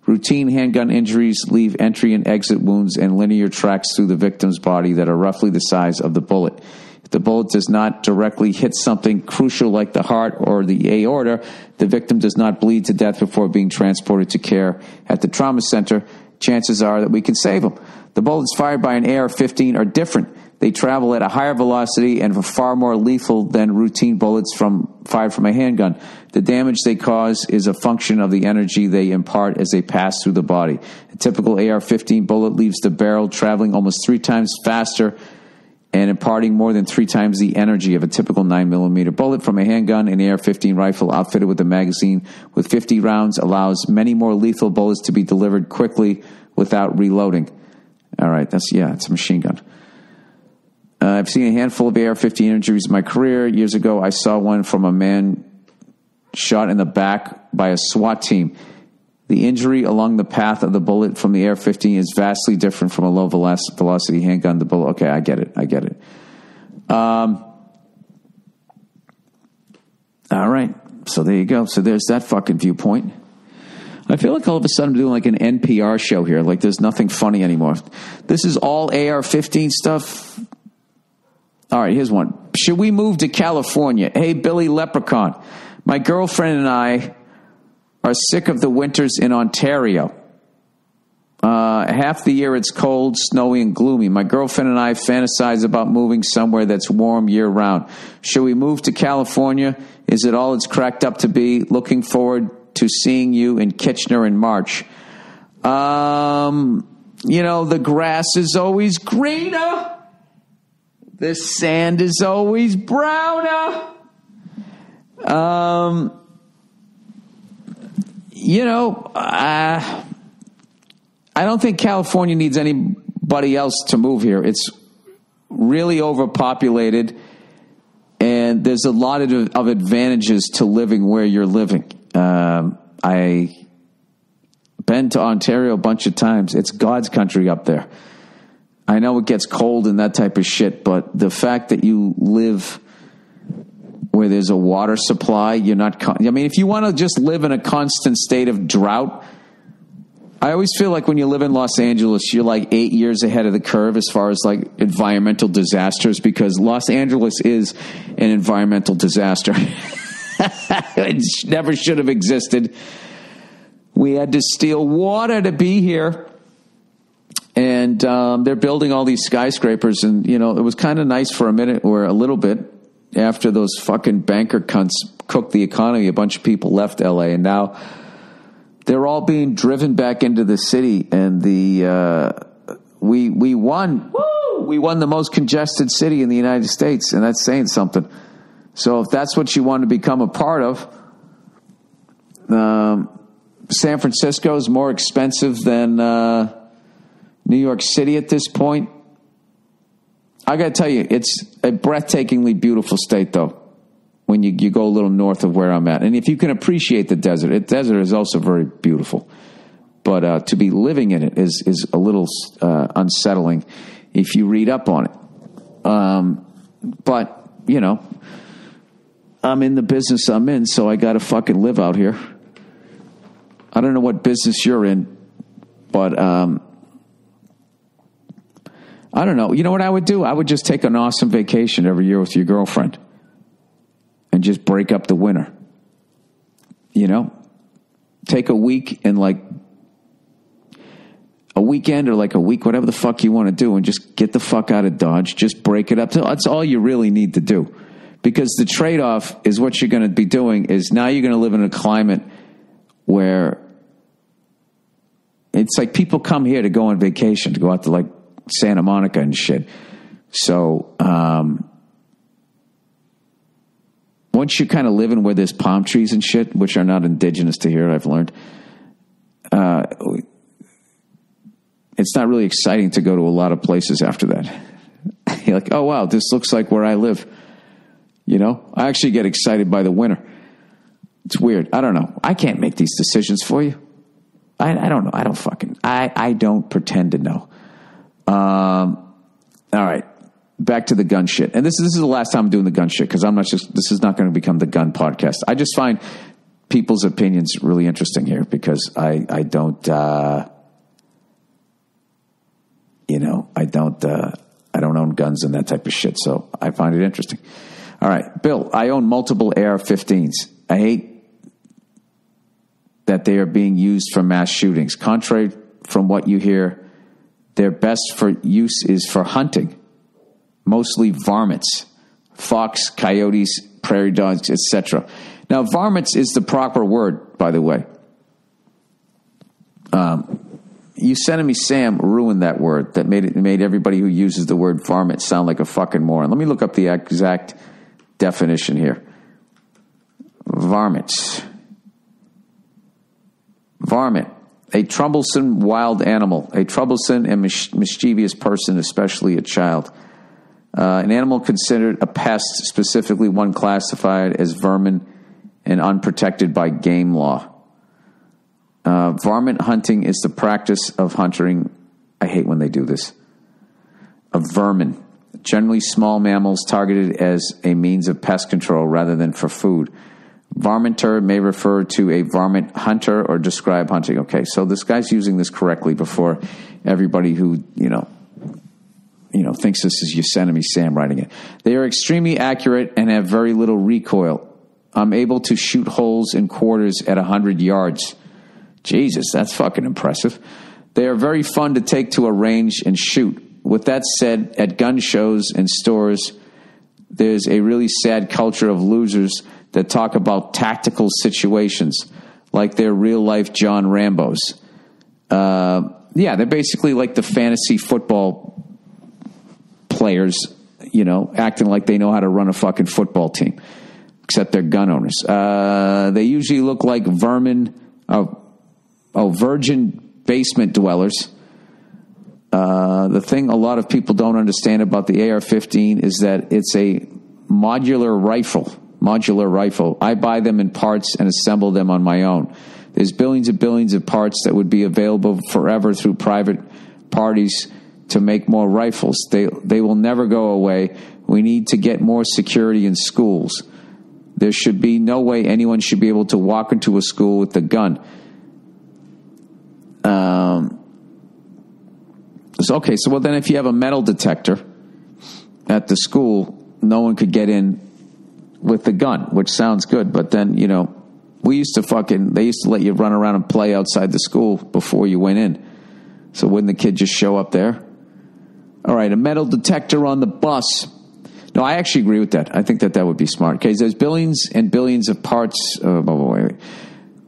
Speaker 1: Routine handgun injuries leave entry and exit wounds and linear tracks through the victim's body that are roughly the size of the bullet. If the bullet does not directly hit something crucial like the heart or the aorta, the victim does not bleed to death before being transported to care at the trauma center. Chances are that we can save them. The bullets fired by an AR-15 are different. They travel at a higher velocity and are far more lethal than routine bullets fired from a handgun. The damage they cause is a function of the energy they impart as they pass through the body. A typical AR-15 bullet leaves the barrel traveling almost 3 times faster and imparting more than 3 times the energy of a typical 9mm bullet from a handgun. An AR-15 rifle outfitted with a magazine with 50 rounds allows many more lethal bullets to be delivered quickly without reloading. All right, it's a machine gun. I've seen a handful of AR-15 injuries in my career. Years ago, I saw one from a man shot in the back by a SWAT team. The injury along the path of the bullet from the AR-15 is vastly different from a low velocity handgun. The bullet. Okay, I get it. All right. So there you go. So there's that fucking viewpoint. I feel like all of a sudden I'm doing like an NPR show here. Like there's nothing funny anymore. This is all AR-15 stuff. All right, here's one. Should we move to California? Hey, Billy Leprechaun. My girlfriend and I are sick of the winters in Ontario. Half the year it's cold, snowy, and gloomy. My girlfriend and I fantasize about moving somewhere that's warm year-round. Should we move to California? Is it all it's cracked up to be? Looking forward to seeing you in Kitchener in March. The grass is always greener. The sand is always browner. I don't think California needs anybody else to move here. It's really overpopulated, and there's a lot of advantages to living where you're living. I've been to Ontario a bunch of times. It's God's country up there. I know it gets cold and that type of shit, but the fact that you live where there's a water supply, you're not... if you want to just live in a constant state of drought, I always feel like when you live in Los Angeles, you're like 8 years ahead of the curve as far as like environmental disasters, because Los Angeles is an environmental disaster. It never should have existed. We had to steal water to be here. And they're building all these skyscrapers. And, it was kind of nice for a minute or a little bit after those fucking banker cunts cooked the economy. A bunch of people left L.A. and now they're all being driven back into the city. And we won. Woo! We won the most congested city in the United States. And that's saying something. So if that's what you want to become a part of, San Francisco is more expensive than New York City at this point. I got to tell you, it's a breathtakingly beautiful state, though, when you go a little north of where I'm at. And if you can appreciate the desert, the desert is also very beautiful. But to be living in it is a little unsettling if you read up on it. But, I'm in the business I'm in, so I got to fucking live out here. I don't know what business you're in, but I don't know. You know what I would do? I would just take an awesome vacation every year with your girlfriend and just break up the winter. You know? Take a week and like a weekend or like a week, whatever the fuck you want to do, and just get the fuck out of Dodge. Just break it up. That's all you really need to do. Because the trade-off is what you're going to be doing is now you're going to live in a climate where it's like people come here to go on vacation, to go out to like Santa Monica and shit. So once you're kind of living where there's palm trees and shit, which are not indigenous to here, I've learned, it's not really exciting to go to a lot of places after that. You're like, oh, wow, this looks like where I live. You know, I actually get excited by the winter. It's weird. I don't know. I can't make these decisions for you. I don't know. I don't pretend to know. All right. Back to the gun shit. And this is the last time I'm doing the gun shit because this is not going to become the gun podcast. I just find people's opinions really interesting here because I don't own guns and that type of shit. So I find it interesting. All right, Bill, I own multiple AR-15s. I hate that they are being used for mass shootings. Contrary from what you hear, their best for use is for hunting, mostly varmints, fox, coyotes, prairie dogs, etc. Now, varmints is the proper word, by the way. Yosemite Sam ruined that word. That made everybody who uses the word varmint sound like a fucking moron. Let me look up the exact definition here. Varmints. Varmint, a troublesome wild animal, a troublesome and mischievous person, especially a child. An animal considered a pest, specifically one classified as vermin and unprotected by game law. Varmint hunting is the practice of hunting. I hate when they do this. Of vermin, generally small mammals targeted as a means of pest control rather than for food. Varminter may refer to a varmint hunter or describe hunting. Okay, so this guy's using this correctly before everybody who, thinks this is Yosemite Sam writing it. They are extremely accurate and have very little recoil. I'm able to shoot holes in quarters at 100 yards. Jesus, that's fucking impressive. They are very fun to take to a range and shoot. With that said, at gun shows and stores, there's a really sad culture of losers that talk about tactical situations like they're real-life John Rambos. They're basically like the fantasy football players, acting like they know how to run a fucking football team, except they're gun owners. They usually look like vermin, virgin basement dwellers. The thing a lot of people don't understand about the AR-15 is that it's a modular rifle. I buy them in parts and assemble them on my own. There's billions and billions of parts that would be available forever through private parties to make more rifles. They will never go away. We need to get more security in schools. There should be no way anyone should be able to walk into a school with a gun. So then if you have a metal detector at the school, no one could get in with the gun, which sounds good. But then, they used to let you run around and play outside the school before you went in. So wouldn't the kid just show up there? All right, a metal detector on the bus. No, I actually agree with that. I think that would be smart. Okay, there's billions and billions of parts. Google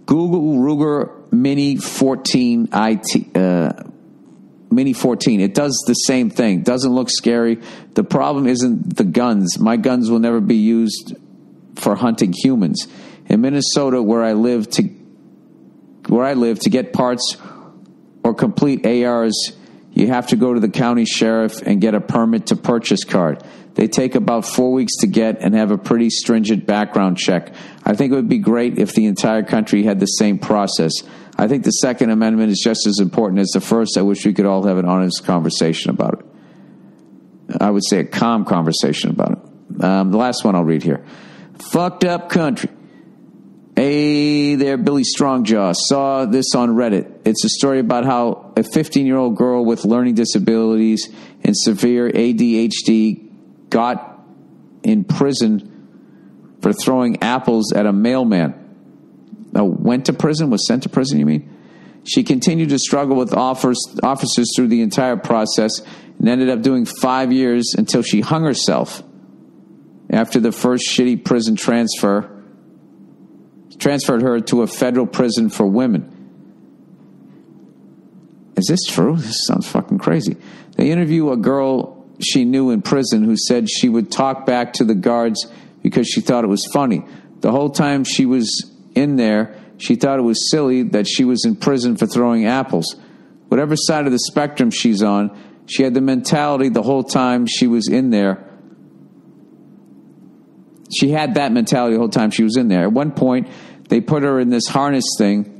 Speaker 1: Ruger Mini 14 Mini 14. It does the same thing. Doesn't look scary. The problem isn't the guns. My guns will never be used for hunting humans. In Minnesota, where I live, to get parts or complete ARs, you have to go to the county sheriff and get a permit to purchase card. They take about 4 weeks to get and have a pretty stringent background check. I think it would be great if the entire country had the same process. I think the Second Amendment is just as important as the first. I wish we could all have an honest conversation about it. I would say a calm conversation about it. The last one I'll read here. Fucked up country. Hey there, Billy Strongjaw. Saw this on Reddit. It's a story about how a 15-year-old girl with learning disabilities and severe ADHD got in prison for throwing apples at a mailman. Oh, went to prison? Was sent to prison, you mean? She continued to struggle with officers through the entire process and ended up doing 5 years until she hung herself after the first shitty prison transferred her to a federal prison for women. Is this true? This sounds fucking crazy. They interview a girl she knew in prison who said she would talk back to the guards because she thought it was funny. The whole time she was in there, she thought it was silly that she was in prison for throwing apples. Whatever side of the spectrum she's on, she had the mentality the whole time she was in there. She had that mentality the whole time she was in there. At one point, they put her in this harness thing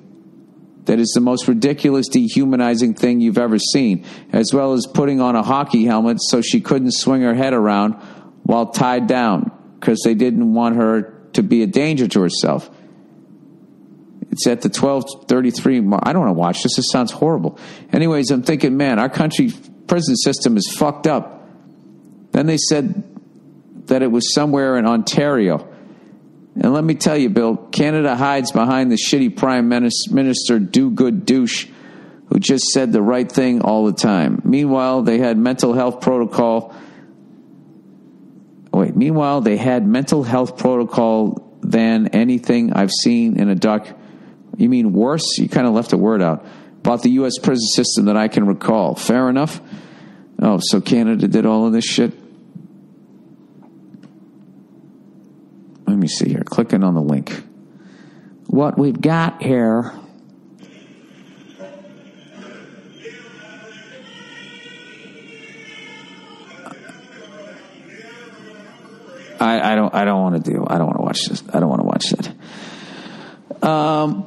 Speaker 1: that is the most ridiculous, dehumanizing thing you've ever seen, as well as putting on a hockey helmet so she couldn't swing her head around while tied down because they didn't want her to be a danger to herself. It's at the 12:33 mark. I don't want to watch this. This sounds horrible. Anyways, I'm thinking, man, our country prison system is fucked up. Then they said that it was somewhere in Ontario. And let me tell you, Bill, Canada hides behind the shitty Prime Minister do-good douche who just said the right thing all the time. Meanwhile, they had mental health protocol than anything I've seen in a doc. You mean worse? You kind of left a word out. About the U.S. prison system that I can recall. Fair enough? Oh, so Canada did all of this shit? Let me see here. Clicking on the link. What we've got here. I don't want to watch this. I don't want to watch that.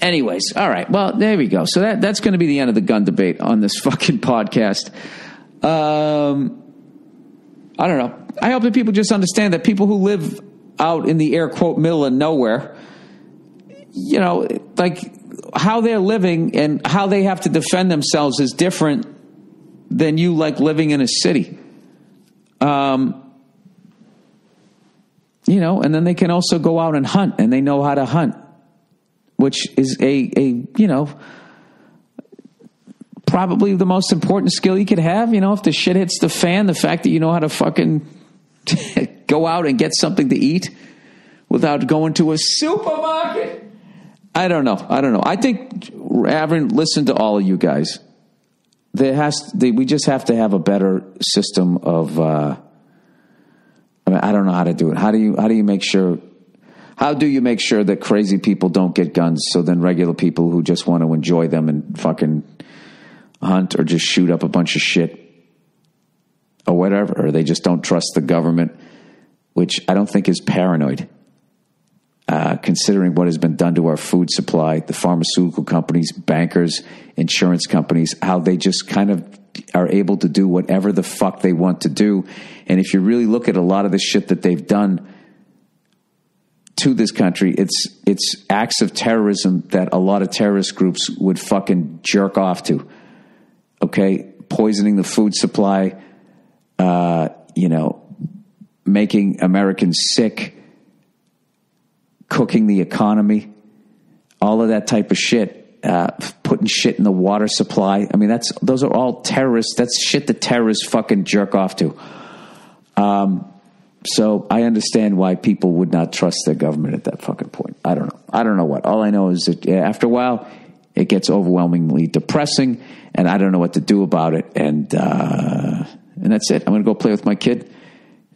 Speaker 1: Anyways, all right. Well, there we go. So that's going to be the end of the gun debate on this fucking podcast. I don't know. I hope that people just understand that people who live out in the air quote middle of nowhere, you know, like how they're living and how they have to defend themselves is different than you like living in a city. You know, and then they can also go out and hunt, and they know how to hunt, which is a you know, probably the most important skill you could have. You know, if the shit hits the fan, the fact that you know how to fucking go out and get something to eat without going to a supermarket. I don't know. I think, having listened to all of you guys, we just have to have a better system of. I don't know how to do it. How do you make sure? How do you make sure that crazy people don't get guns? So then regular people who just want to enjoy them and fucking hunt or just shoot up a bunch of shit or whatever, or they just don't trust the government, which I don't think is paranoid. Considering what has been done to our food supply, the pharmaceutical companies, bankers, insurance companies, how they just kind of are able to do whatever the fuck they want to do. And if you really look at a lot of the shit that they've done to this country, it's acts of terrorism that a lot of terrorist groups would fucking jerk off to. Okay? Poisoning the food supply, you know, making Americans sick, cooking the economy, all of that type of shit. Putting shit in the water supply. I mean, those are all terrorists. That's shit that terrorists fucking jerk off to. So I understand why people would not trust their government at that fucking point. I don't know what. All I know is that after a while, it gets overwhelmingly depressing, and I don't know what to do about it. And that's it. I'm going to go play with my kid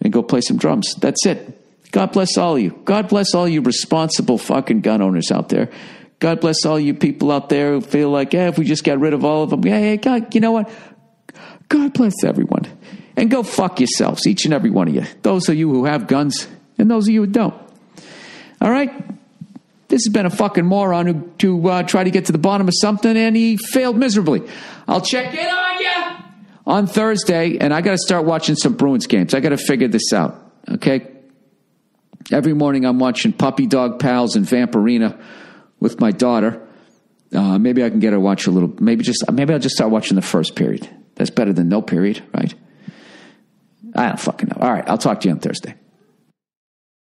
Speaker 1: and go play some drums. That's it. God bless all of you. God bless all you responsible fucking gun owners out there. God bless all you people out there who feel like, if we just got rid of all of them, God, you know what? God bless everyone. And go fuck yourselves, each and every one of you. Those of you who have guns and those of you who don't. All right? This has been a fucking moron who tried to get to the bottom of something, and he failed miserably. I'll check in on you on Thursday, and I got to start watching some Bruins games. I got to figure this out, okay? Every morning I'm watching Puppy Dog Pals and Vampirina with my daughter, Maybe I can get her to watch a little. Maybe I'll just start watching the first period. That's better than no period, right? I don't fucking know. All right, I'll talk to you on Thursday.